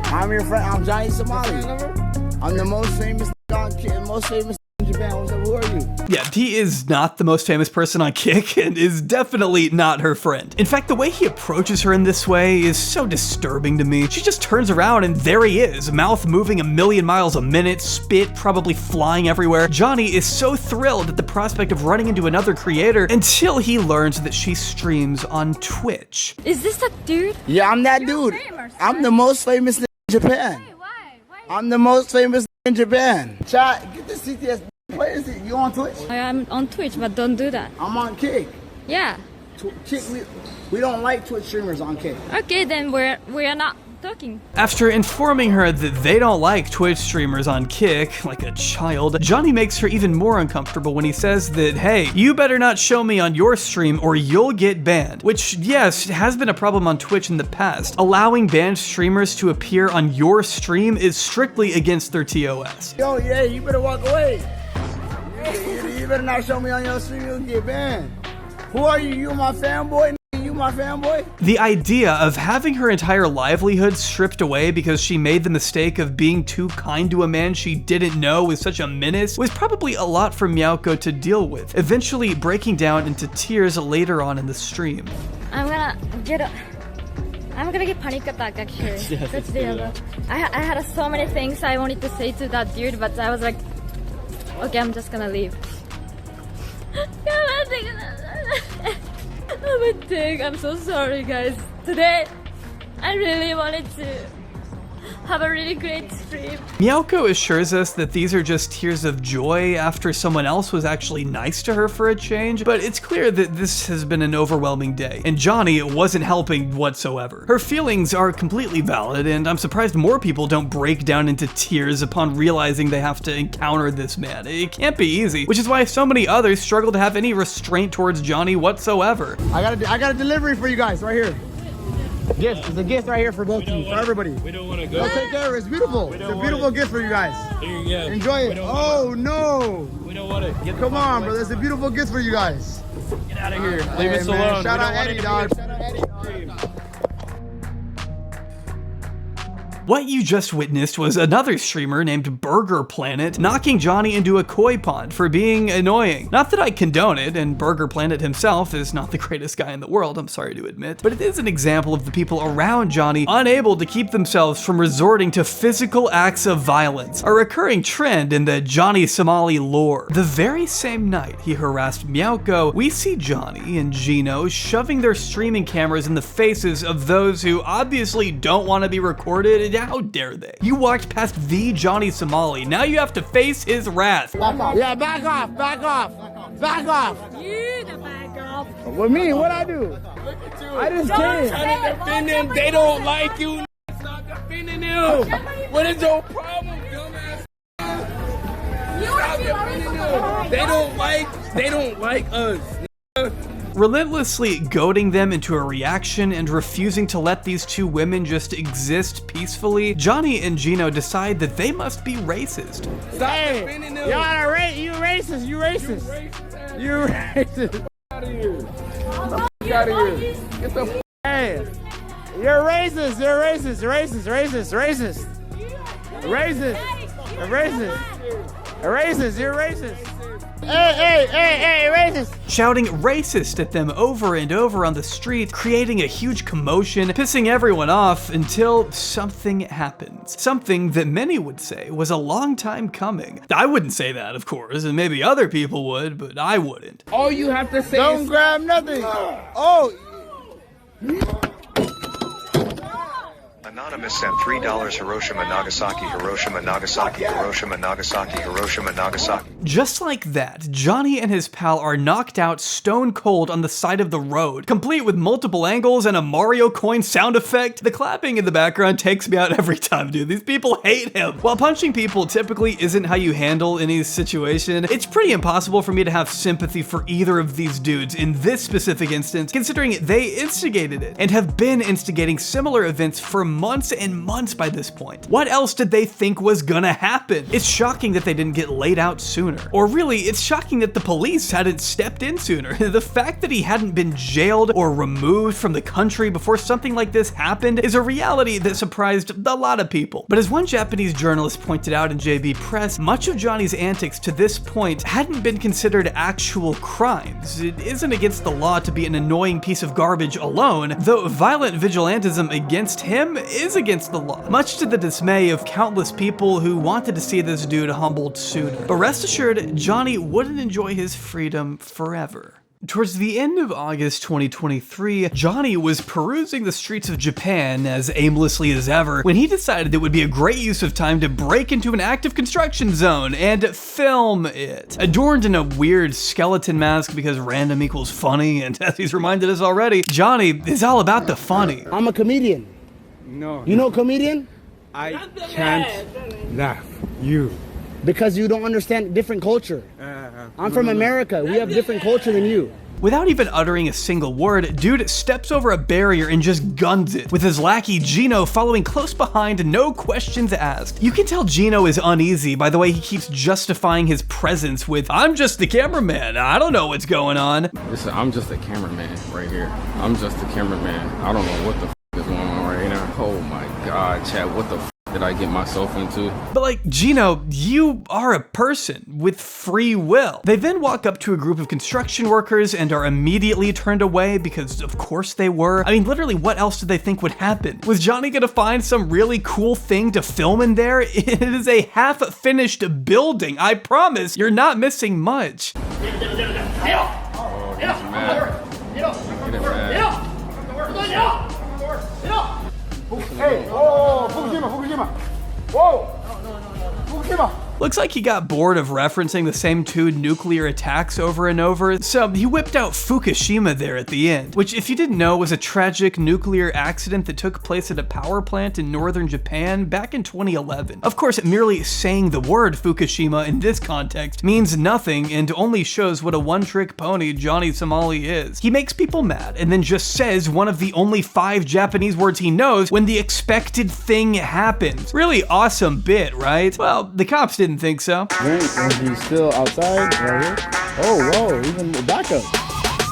I'm your friend. I'm Johnny Somali. I'm the most famous in Japan. Who are you? Yeah, he is not the most famous person on Kick and is definitely not her friend. In fact, the way he approaches her in this way is so disturbing to me. She just turns around and there he is, mouth moving 1,000,000 miles a minute, spit probably flying everywhere. Johnny is so thrilled at the prospect of running into another creator until he learns that she streams on Twitch. Is this that dude? Yeah, I'm that dude. I'm the most famous in Japan. Why? I'm the most famous in Japan. Chat, get the CTS. Where is it? You on Twitch? I am on Twitch, but don't do that. I'm on Kick. Yeah. Kick, we don't like Twitch streamers on Kick. Okay, then we are not talking. After informing her that they don't like Twitch streamers on Kick, like a child, Johnny makes her even more uncomfortable when he says that, hey, you better not show me on your stream or you'll get banned. Which, yes, has been a problem on Twitch in the past. Allowing banned streamers to appear on your stream is strictly against their TOS. Yo, yeah, you better walk away. You better not show me on your stream, you'll get banned. Who are you? You my fanboy? You my fanboy? The idea of having her entire livelihood stripped away because she made the mistake of being too kind to a man she didn't know was such a menace was probably a lot for Meowko to deal with, eventually breaking down into tears later on in the stream. I'm gonna get panic attack actually. That's the other. I had so many things I wanted to say to that dude, but I was like, okay, I'm just gonna leave. I'm so sorry, guys. Today, I really wanted to have a really great stream. Miyako assures us that these are just tears of joy after someone else was actually nice to her for a change, but it's clear that this has been an overwhelming day, and Johnny wasn't helping whatsoever. Her feelings are completely valid, and I'm surprised more people don't break down into tears upon realizing they have to encounter this man. It can't be easy, which is why so many others struggle to have any restraint towards Johnny whatsoever. I got a delivery for you guys right here. Gift. It's a gift right here for both of you, for everybody. We don't want to go. Take care of it. It's beautiful. It's a beautiful gift for you guys. Here you go. Enjoy it. Oh no. We don't want to. Come on, brother. It's a beautiful gift for you guys. Get out of here. Leave us alone. Shout out Eddie, dog. Shout out Eddie. What you just witnessed was another streamer named Burger Planet knocking Johnny into a koi pond for being annoying. Not that I condone it, and Burger Planet himself is not the greatest guy in the world, I'm sorry to admit, but it is an example of the people around Johnny unable to keep themselves from resorting to physical acts of violence, a recurring trend in the Johnny Somali lore. The very same night he harassed Miyako, we see Johnny and Gino shoving their streaming cameras in the faces of those who obviously don't want to be recorded. How dare they? You walked past the Johnny Somali, now you have to face his wrath. Yeah, back off, back off, back off. You the back off. With me, what'd I do? I just came. Trying to defend them, they don't like you. Stop defending them. What is your problem, dumbass? Stop defending them. They don't like us. Relentlessly goading them into a reaction and refusing to let these two women just exist peacefully, Johnny and Gino decide that they must be racist. Stop defending them. You racist, you racist. You racist. Get out of here. Get out of here. Get the f*** Hey, you're racist, you're racist, racist, racist, racist. Racist, racist, racist, you're racist. Hey, racist! Shouting racist at them over and over on the street, creating a huge commotion, pissing everyone off until something happens. Something that many would say was a long time coming. I wouldn't say that, of course, and maybe other people would, but I wouldn't. All you have to say Don't is... grab nothing! Oh! Anonymous sent $3 Hiroshima, Nagasaki, Hiroshima, Nagasaki, Hiroshima, Nagasaki, Hiroshima, Nagasaki. Just like that, Johnny and his pal are knocked out stone cold on the side of the road, complete with multiple angles and a Mario coin sound effect. The clapping in the background takes me out every time, dude. These people hate him. While punching people typically isn't how you handle any situation, it's pretty impossible for me to have sympathy for either of these dudes in this specific instance, considering they instigated it and have been instigating similar events for months and months by this point. What else did they think was gonna happen? It's shocking that they didn't get laid out sooner. Or really, it's shocking that the police hadn't stepped in sooner. The fact that he hadn't been jailed or removed from the country before something like this happened is a reality that surprised a lot of people. But as one Japanese journalist pointed out in JB Press, much of Johnny's antics to this point hadn't been considered actual crimes. It isn't against the law to be an annoying piece of garbage alone, though violent vigilantism against him is against the law, much to the dismay of countless people who wanted to see this dude humbled sooner. But rest assured, Johnny wouldn't enjoy his freedom forever. Towards the end of August 2023, Johnny was perusing the streets of Japan as aimlessly as ever when he decided it would be a great use of time to break into an active construction zone and film it. Adorned in a weird skeleton mask because random equals funny, and as he's reminded us already, Johnny is all about the funny. I'm a comedian. No. You know a comedian? I can't laugh. You. Because you don't understand different culture. I'm from America. We have different culture than you. Without even uttering a single word, dude steps over a barrier and just guns it, with his lackey Gino following close behind, no questions asked. You can tell Gino is uneasy by the way he keeps justifying his presence with, "I'm just the cameraman, I don't know what's going on." Listen, I'm just a cameraman right here. I'm just a cameraman. I don't know what the is going on right now. Oh my God, Chad, what the did I get myself into? But like, Gino, you are a person with free will. They then walk up to a group of construction workers and are immediately turned away because of course they were. I mean, literally, what else did they think would happen? Was Johnny gonna find some really cool thing to film in there? It is a half-finished building. I promise you're not missing much. Oh, he's mad. Get mad. Hey, oh, Looks like he got bored of referencing the same two nuclear attacks over and over, so he whipped out Fukushima there at the end, which, if you didn't know, was a tragic nuclear accident that took place at a power plant in northern Japan back in 2011. Of course, merely saying the word Fukushima in this context means nothing and only shows what a one-trick pony Johnny Somali is. He makes people mad and then just says one of the only 5 Japanese words he knows when the expected thing happens. Really awesome bit, right? Well, the cops didn't think so. Is he still outside right here? Oh, whoa, even backup.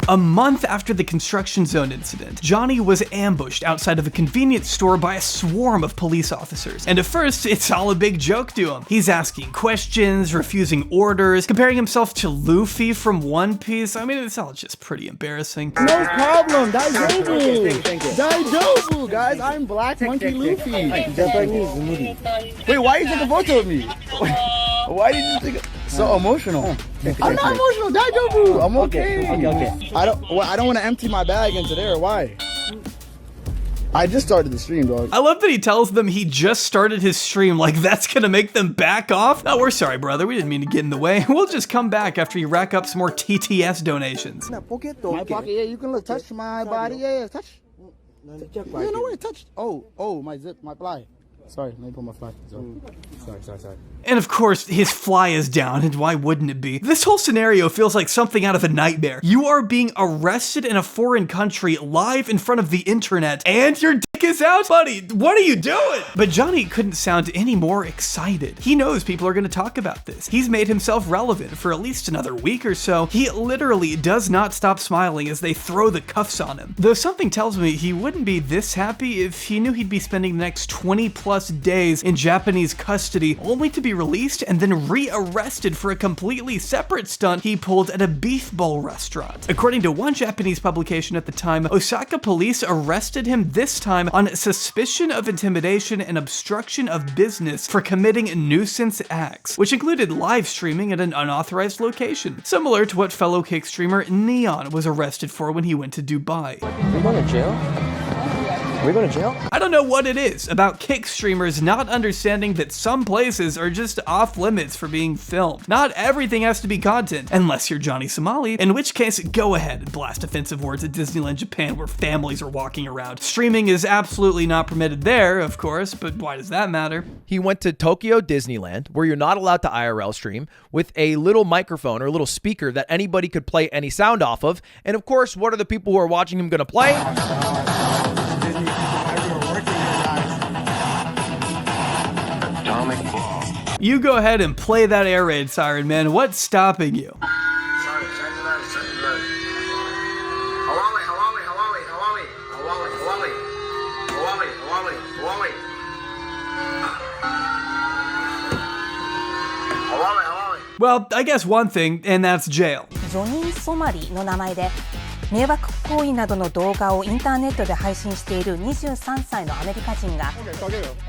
A month after the construction zone incident, Johnny was ambushed outside of a convenience store by a swarm of police officers. And at first, it's all a big joke to him. He's asking questions, refusing orders, comparing himself to Luffy from One Piece. I mean, it's all just pretty embarrassing. No problem, Daijobu! Daijobu, guys, I'm Black Monkey Luffy. Japanese movie. Wait, why you take a photo of me? Why did you take so emotional? I'm not emotional, Daijobu! I'm okay. Okay. I don't want to empty my bag into there, why? I just started the stream, dog. I love that he tells them he just started his stream, like that's gonna make them back off. No, we're sorry, brother. We didn't mean to get in the way. We'll just come back after you rack up some more TTS donations. My pocket, yeah, you can touch my body, yeah, touch. Yeah, no way, touch. Oh, my zip, my fly. Sorry, let me put my fly. Sorry. And of course, his fly is down, and why wouldn't it be? This whole scenario feels like something out of a nightmare. You are being arrested in a foreign country live in front of the internet, and your dick is out? Buddy, what are you doing? But Johnny couldn't sound any more excited. He knows people are going to talk about this. He's made himself relevant for at least another week or so. He literally does not stop smiling as they throw the cuffs on him. Though something tells me he wouldn't be this happy if he knew he'd be spending the next 20+ days in Japanese custody, only to be released and then re-arrested for a completely separate stunt he pulled at a beef bowl restaurant. According to one Japanese publication at the time, Osaka police arrested him this time on suspicion of intimidation and obstruction of business for committing nuisance acts, which included live streaming at an unauthorized location, similar to what fellow Kick streamer Neon was arrested for when he went to Dubai. Are we going to jail? Are we going to jail? I don't know what it is about Kick streamers not understanding that some places are just off limits for being filmed. Not everything has to be content, unless you're Johnny Somali, in which case, go ahead and blast offensive words at Disneyland Japan where families are walking around. Streaming is absolutely not permitted there, of course, but why does that matter? He went to Tokyo Disneyland, where you're not allowed to IRL stream, with a little microphone or a little speaker that anybody could play any sound off of. And of course, what are the people who are watching him gonna play? You go ahead and play that air raid siren, man. What's stopping you? Well, I guess one thing, and that's jail. Johnny Somali の名前で迷惑行為などの動画をインターネットで配信している23歳のアメリカ人が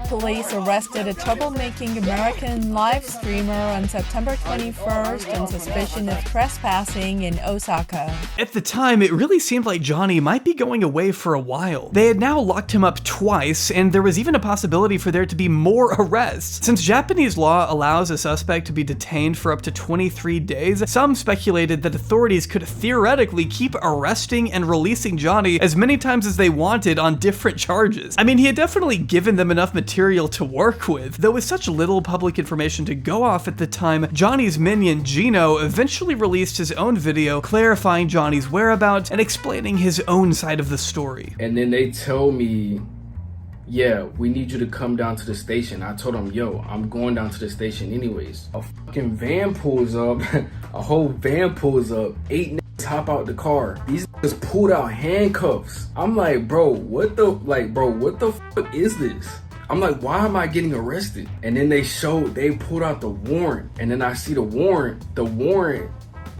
Police arrested a troublemaking American live streamer on September 21st on suspicion of trespassing in Osaka. At the time, it really seemed like Johnny might be going away for a while. They had now locked him up twice, and there was even a possibility for there to be more arrests. Since Japanese law allows a suspect to be detained for up to 23 days, some speculated that authorities could theoretically keep arresting and releasing Johnny as many times as they wanted on different charges. I mean, he had definitely given them enough material to work with, though with such little public information to go off at the time, Johnny's minion Gino eventually released his own video clarifying Johnny's whereabouts and explaining his own side of the story. And then they tell me, yeah, we need you to come down to the station. I told them, yo, I'm going down to the station anyways. A fucking van pulls up, a whole van pulls up, 8 niggas hop out the car. These niggas pulled out handcuffs. I'm like, bro, what the fuck is this? I'm like, why am I getting arrested? And then they pulled out the warrant. And then I see the warrant. The warrant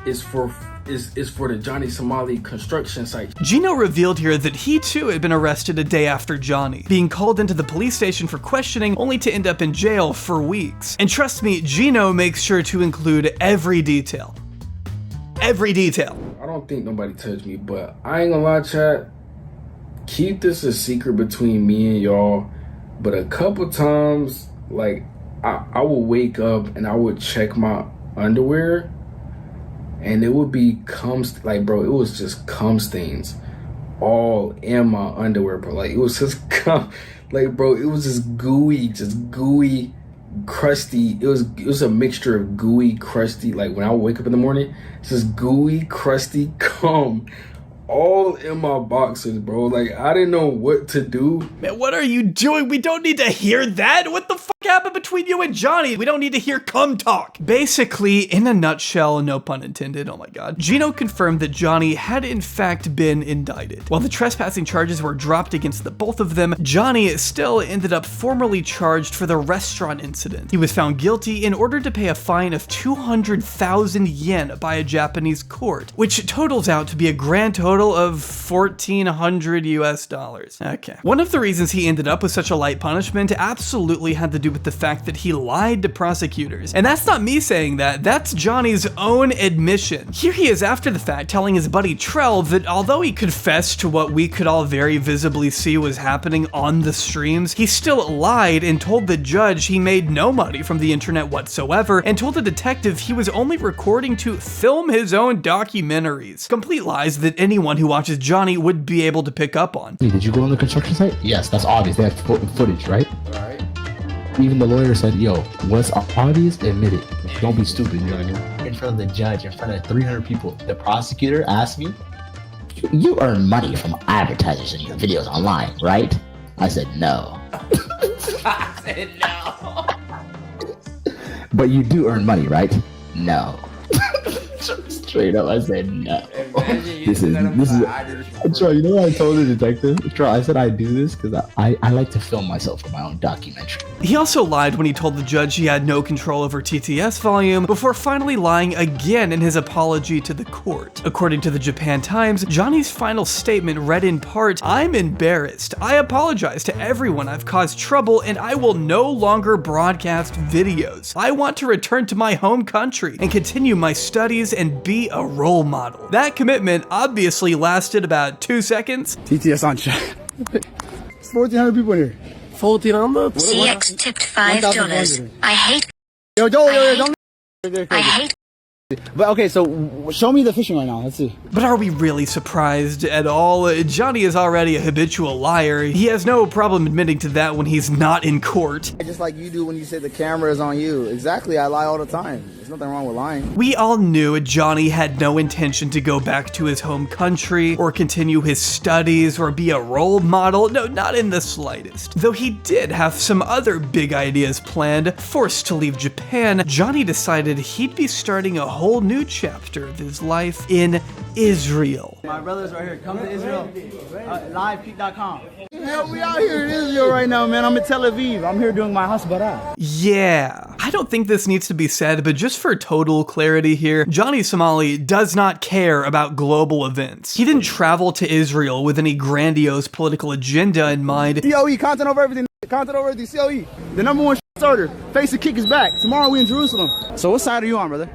is for the Johnny Somali construction site. Gino revealed here that he too had been arrested a day after Johnny, being called into the police station for questioning only to end up in jail for weeks. And trust me, Gino makes sure to include every detail. Every detail. I don't think nobody touched me, but I ain't gonna lie, chat. Keep this a secret between me and y'all. But a couple times, like, I would wake up and I would check my underwear and it would be like, bro, it was just cum stains all in my underwear, bro. Like, it was just cum. Like, bro, it was just gooey, crusty. It was a mixture of gooey, crusty. Like, when I would wake up in the morning, it's just gooey, crusty cum all in my boxers, bro. Like, I didn't know what to do. Man, what are you doing? We don't need to hear that. What the fuck happened between you and Johnny? We don't need to hear cum talk. Basically, in a nutshell, no pun intended, oh my god, Gino confirmed that Johnny had in fact been indicted. While the trespassing charges were dropped against the both of them, Johnny still ended up formally charged for the restaurant incident. He was found guilty and ordered to pay a fine of 200,000 yen by a Japanese court, which totals out to be a grand total of $1,400 US. Okay. One of the reasons he ended up with such a light punishment absolutely had to do with the fact that he lied to prosecutors. And that's not me saying that, that's Johnny's own admission. Here he is after the fact telling his buddy Trell that although he confessed to what we could all very visibly see was happening on the streams, he still lied and told the judge he made no money from the internet whatsoever, and told the detective he was only recording to film his own documentaries. Complete lies that anyone who watches Johnny would be able to pick up on. Did you go on the construction site? Yes, that's obvious. They have footage, right? Right. Even the lawyer said, yo, what's obvious, admit it. Don't be stupid, you know what I mean? In front of the judge, in front of 300 people, the prosecutor asked me, you earn money from advertisers in your videos online, right? I said, no. I said no. But you do earn money, right? No. Straight up, I said no. This is. Troy, you know what I told the detective? Troy, I said I do this because I like to film myself for my own documentary. He also lied when he told the judge he had no control over TTS volume, before finally lying again in his apology to the court. According to the Japan Times, Johnny's final statement read in part, "I'm embarrassed. I apologize to everyone I've caused trouble, and I will no longer broadcast videos. I want to return to my home country and continue my studies and be a role model." That commitment obviously lasted about 2 seconds. TTS on chat. It's 1,400 people in here. 1,400? CX tipped $5. I hate. Yo, don't. I hate. But okay, so show me the fishing right now. Let's see. But are we really surprised at all? Johnny is already a habitual liar. He has no problem admitting to that when he's not in court. Just like you do when you say the camera is on you. Exactly, I lie all the time. There's nothing wrong with lying. We all knew Johnny had no intention to go back to his home country or continue his studies or be a role model. No, not in the slightest. Though he did have some other big ideas planned. Forced to leave Japan, Johnny decided he'd be starting a whole new chapter of his life in Israel. My brother's right here. Come to Israel. Livepeak.com. Hell, we out here in Israel right now, man. I'm in Tel Aviv. I'm here doing my hasbara. Yeah, I don't think this needs to be said, but just for total clarity here, Johnny Somali does not care about global events. He didn't travel to Israel with any grandiose political agenda in mind. COE, content over everything. Content over everything. COE. The #1 starter. Face the kick is back. Tomorrow we in Jerusalem. So what side are you on, brother?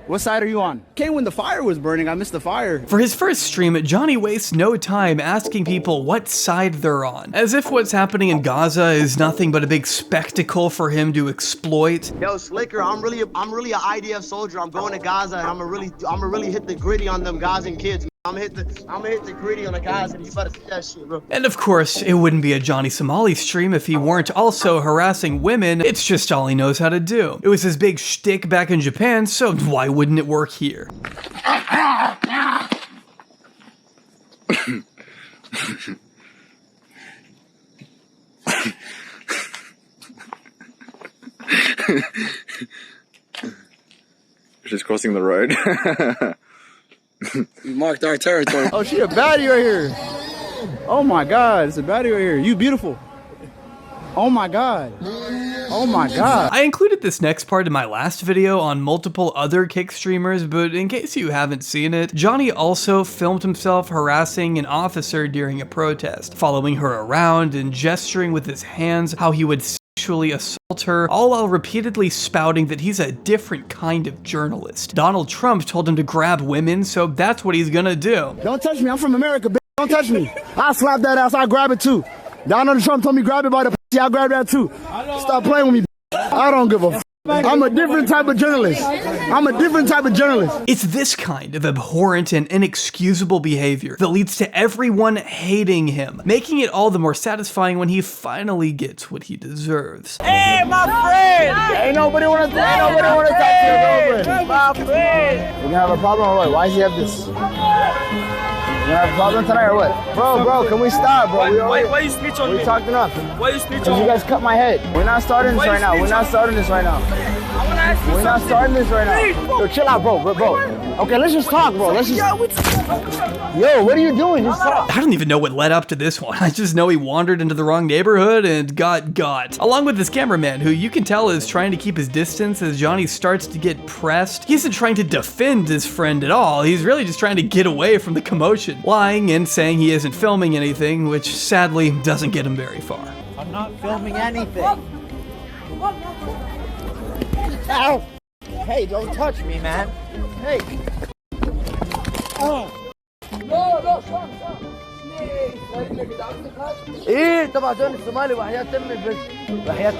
What side are you on? Came when the fire was burning. I missed the fire. For his first stream, Johnny wastes no time asking people what side they're on, as if what's happening in Gaza is nothing but a big spectacle for him to exploit. Yo, Slicker, I'm really an IDF soldier. I'm going to Gaza and I'm gonna really hit the gritty on them Gazan kids. I'm gonna hit the gritty on the Gaza, and you better see that shit, bro. And of course, it wouldn't be a Johnny Somali stream if he weren't also harassing women. It's just all he knows how to do. It was his big shtick back in Japan, so why wouldn't it work here? She's crossing the road. We marked our territory. Oh, she a baddie right here. Oh my God, it's a baddie right here. You beautiful. Oh my God. Oh my God. I included this next part in my last video on multiple other kick streamers, but in case you haven't seen it, Johnny also filmed himself harassing an officer during a protest, following her around and gesturing with his hands how he would sexually assault her, all while repeatedly spouting that he's a different kind of journalist. Donald Trump told him to grab women, so that's what he's gonna do. Don't touch me, I'm from America, bitch. Don't touch me. I'll slap that ass, I'll grab it too. Donald Trump told me grab it by the I'll grab that too. Stop playing with me. I don't give a f. I'm a different type of journalist. I'm a different type of journalist. It's this kind of abhorrent and inexcusable behavior that leads to everyone hating him, making it all the more satisfying when he finally gets what he deserves. Hey, my friend! Ain't nobody wanna talk to your girlfriend. My friend! You gonna have a problem or what? Why does he have this? You gonna have a problem tonight or what? Bro, can we stop, bro? Why you snitch on me? We talked enough. Why you snitch on Because me? you guys cut my head. We're not starting this right now. We're not starting this right now. We're not starting this right now. Yo, chill out, bro. Okay, let's just talk, bro. Let's just... Yo, what are you doing? Just talk. I don't even know what led up to this one. I just know he wandered into the wrong neighborhood and got. Along with this cameraman, who you can tell is trying to keep his distance as Johnny starts to get pressed. He isn't trying to defend his friend at all. He's really just trying to get away from the commotion, lying and saying he isn't filming anything, which sadly doesn't get him very far. I'm not filming anything. Ow! Hey, don't touch me, man. Hey. Oh. No, stop. ايه طبعا جوني الصومالي وحياة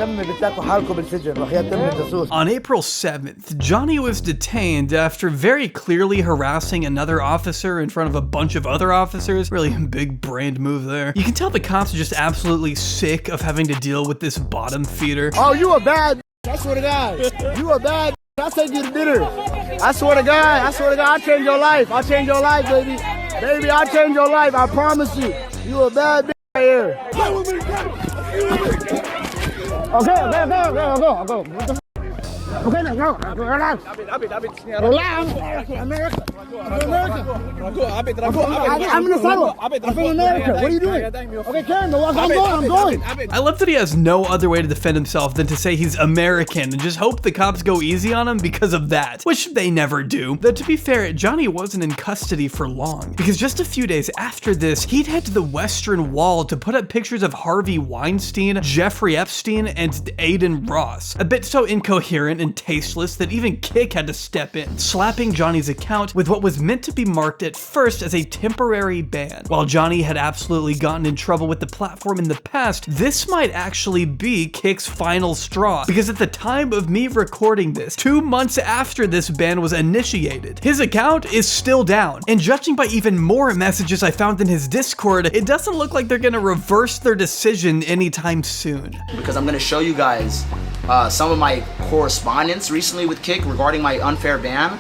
امي بتلاقوا حالكم بالسجن وحياة امي الجاسوس. On April 7th, Johnny was detained after very clearly harassing another officer in front of a bunch of other officers. Really big brained move there. You can tell the cops are just absolutely sick of having to deal with this bottom feeder. Oh, you a bad. I swear to God. You a bad. I'll take you to dinner. I swear to God, I'll change your life. I'll change your life, baby. Baby, I'll change your life. I promise you. You a bad bitch right here. Okay, I'll go. What the f? Okay, now go. Relax. Relax. America. I'm in the saddle. I'm from America. What are you doing? Okay, Karen, I'm going. I love that he has no other way to defend himself than to say he's American and just hope the cops go easy on him because of that, which they never do. Though to be fair, Johnny wasn't in custody for long, because just a few days after this, he'd head to the Western Wall to put up pictures of Harvey Weinstein, Jeffrey Epstein, and Aiden Ross. A bit so incoherent and tasteless that even Kick had to step in, slapping Johnny's account with what was meant to be marked at first as a temporary ban. While Johnny had absolutely gotten in trouble with the platform in the past, this might actually be Kick's final straw, because at the time of me recording this, 2 months after this ban was initiated, his account is still down. And judging by even more messages I found in his Discord, it doesn't look like they're gonna reverse their decision anytime soon. Because I'm gonna show you guys some of my correspondence recently with Kick regarding my unfair ban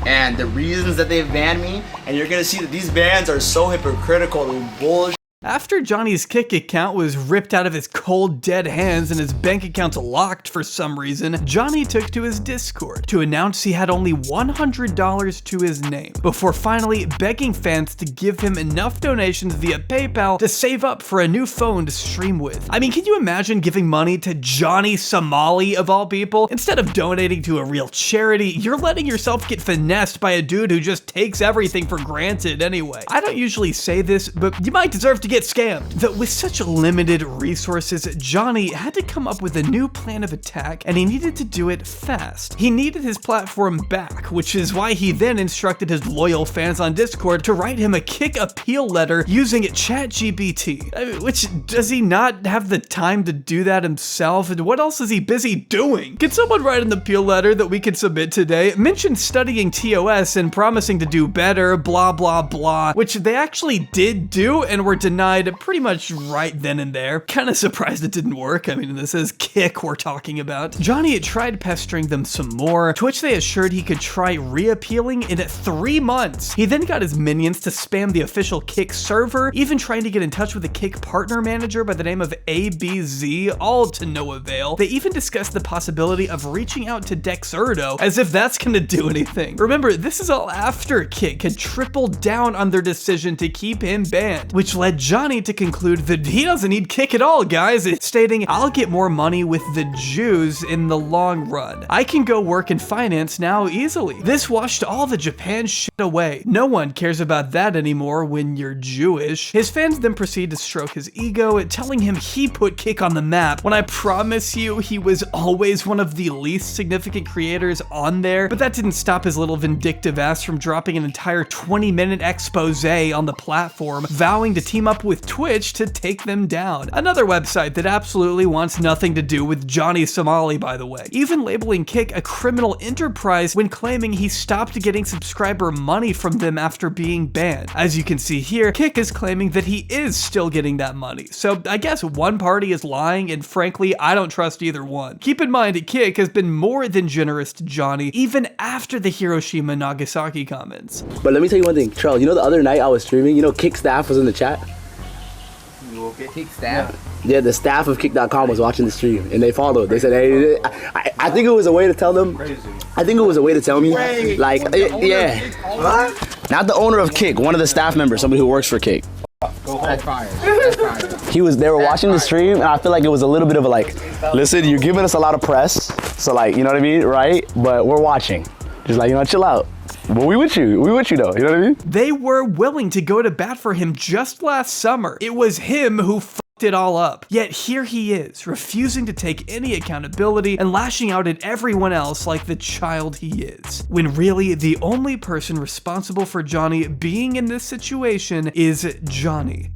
and the reasons that they've banned me, and you're gonna see that these bans are so hypocritical and bullshit. After Johnny's Kick account was ripped out of his cold, dead hands and his bank account locked for some reason, Johnny took to his Discord to announce he had only $100 to his name, before finally begging fans to give him enough donations via PayPal to save up for a new phone to stream with. I mean, can you imagine giving money to Johnny Somali, of all people? Instead of donating to a real charity, you're letting yourself get finessed by a dude who just takes everything for granted anyway. I don't usually say this, but you might deserve to get scammed. Though with such limited resources, Johnny had to come up with a new plan of attack, and he needed to do it fast. He needed his platform back, which is why he then instructed his loyal fans on Discord to write him a Kick appeal letter using ChatGPT. Which, does he not have the time to do that himself? And what else is he busy doing? Can someone write an appeal letter that we can submit today? Mention studying TOS and promising to do better, blah blah blah, which they actually did do and were denied pretty much right then and there. Kinda surprised it didn't work. I mean, this is Kick we're talking about. Johnny tried pestering them some more, to which they assured he could try reappealing in 3 months. He then got his minions to spam the official Kick server, even trying to get in touch with a Kick partner manager by the name of ABZ, all to no avail. They even discussed the possibility of reaching out to Dexerto, as if that's gonna do anything. Remember, this is all after Kick had tripled down on their decision to keep him banned, which led Johnny to conclude that he doesn't need Kick at all, guys, stating, "I'll get more money with the Jews in the long run. I can go work in finance now easily." This washed all the Japan shit away. No one cares about that anymore when you're Jewish. His fans then proceed to stroke his ego, telling him he put Kick on the map, when I promise you he was always one of the least significant creators on there. But that didn't stop his little vindictive ass from dropping an entire 20-minute expose on the platform, vowing to team up up with Twitch to take them down. Another website that absolutely wants nothing to do with Johnny Somali, by the way, even labeling Kick a criminal enterprise when claiming he stopped getting subscriber money from them after being banned. As you can see here, Kick is claiming that he is still getting that money. So I guess one party is lying, and frankly, I don't trust either one. Keep in mind, Kick has been more than generous to Johnny, even after the Hiroshima Nagasaki comments. But let me tell you one thing, Charles, you know the other night I was streaming, you know Kick staff was in the chat? You okay? Kick staff? Yeah, the staff of Kick.com was watching the stream, and they followed. They said, hey, I think it was a way to tell them, I think it was a way to tell me, like, yeah. Not the owner of Kick, one of the staff members, somebody who works for Kick. That's fire. That's fire. They were watching the stream, and I feel like it was a little bit of a like, listen, you're giving us a lot of press, so like, you know what I mean, right? But we're watching. Just like, you know, chill out. But we with you though, you know what I mean? They were willing to go to bat for him just last summer. It was him who fucked it all up. Yet here he is, refusing to take any accountability and lashing out at everyone else like the child he is. When really, the only person responsible for Johnny being in this situation is Johnny.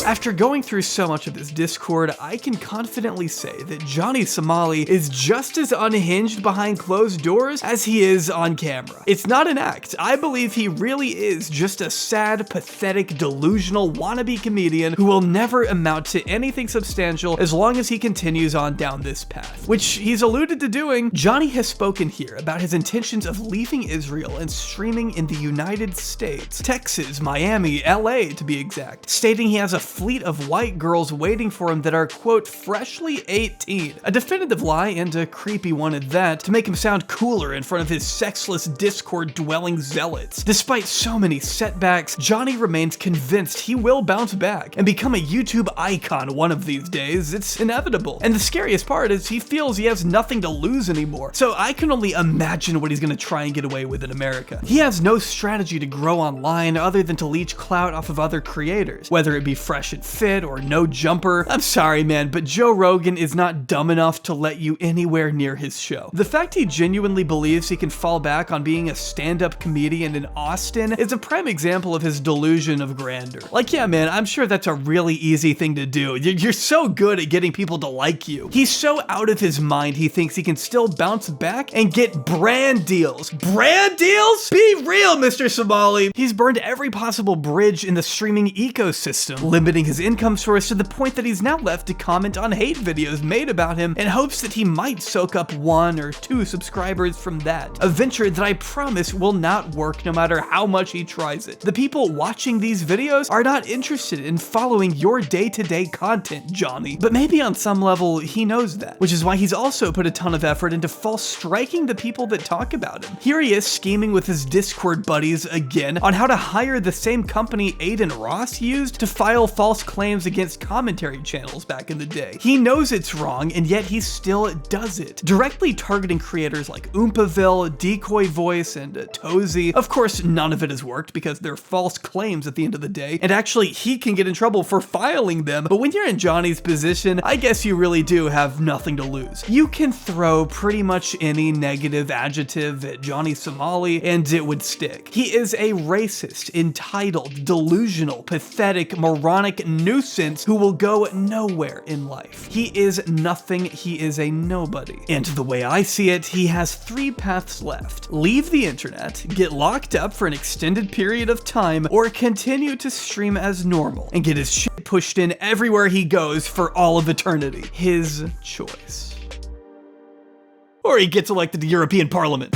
After going through so much of this Discord, I can confidently say that Johnny Somali is just as unhinged behind closed doors as he is on camera. It's not an act. I believe he really is just a sad, pathetic, delusional wannabe comedian who will never amount to anything substantial as long as he continues on down this path, which he's alluded to doing. Johnny has spoken here about his intentions of leaving Israel and streaming in the United States, Texas, Miami, LA to be exact, stating he has a fleet of white girls waiting for him that are, quote, freshly 18. A definitive lie, and a creepy one at that, to make him sound cooler in front of his sexless Discord-dwelling zealots. Despite so many setbacks, Johnny remains convinced he will bounce back and become a YouTube icon one of these days. It's inevitable. And the scariest part is he feels he has nothing to lose anymore, so I can only imagine what he's gonna try and get away with in America. He has no strategy to grow online other than to leech clout off of other creators, whether it be Fresh and Fit or No Jumper. I'm sorry, man, but Joe Rogan is not dumb enough to let you anywhere near his show. The fact he genuinely believes he can fall back on being a stand-up comedian in Austin is a prime example of his delusion of grandeur. Like, yeah, man, I'm sure that's a really easy thing to do. You're so good at getting people to like you. He's so out of his mind he thinks he can still bounce back and get brand deals. Brand deals? Be real, Mr. Somali. He's burned every possible bridge in the streaming ecosystem, limiting his income source to the point that he's now left to comment on hate videos made about him in hopes that he might soak up 1 or 2 subscribers from that. A venture that I promise will not work no matter how much he tries it. The people watching these videos are not interested in following your day-to-day content, Johnny. But maybe on some level, he knows that, which is why he's also put a ton of effort into false striking the people that talk about him. Here he is scheming with his Discord buddies again on how to hire the same company Aiden Ross used to file false claims against commentary channels back in the day. He knows it's wrong, and yet he still does it, directly targeting creators like Oompaville, Decoy Voice, and Tozy. Of course, none of it has worked because they're false claims at the end of the day, and actually he can get in trouble for filing them, but when you're in Johnny's position, I guess you really do have nothing to lose. You can throw pretty much any negative adjective at Johnny Somali and it would stick. He is a racist, entitled, delusional, pathetic, moronic nuisance who will go nowhere in life. He is nothing, he is a nobody. And the way I see it, he has 3 paths left. Leave the internet, get locked up for an extended period of time, or continue to stream as normal and get his shit pushed in everywhere he goes for all of eternity. His choice. Or he gets elected to European Parliament.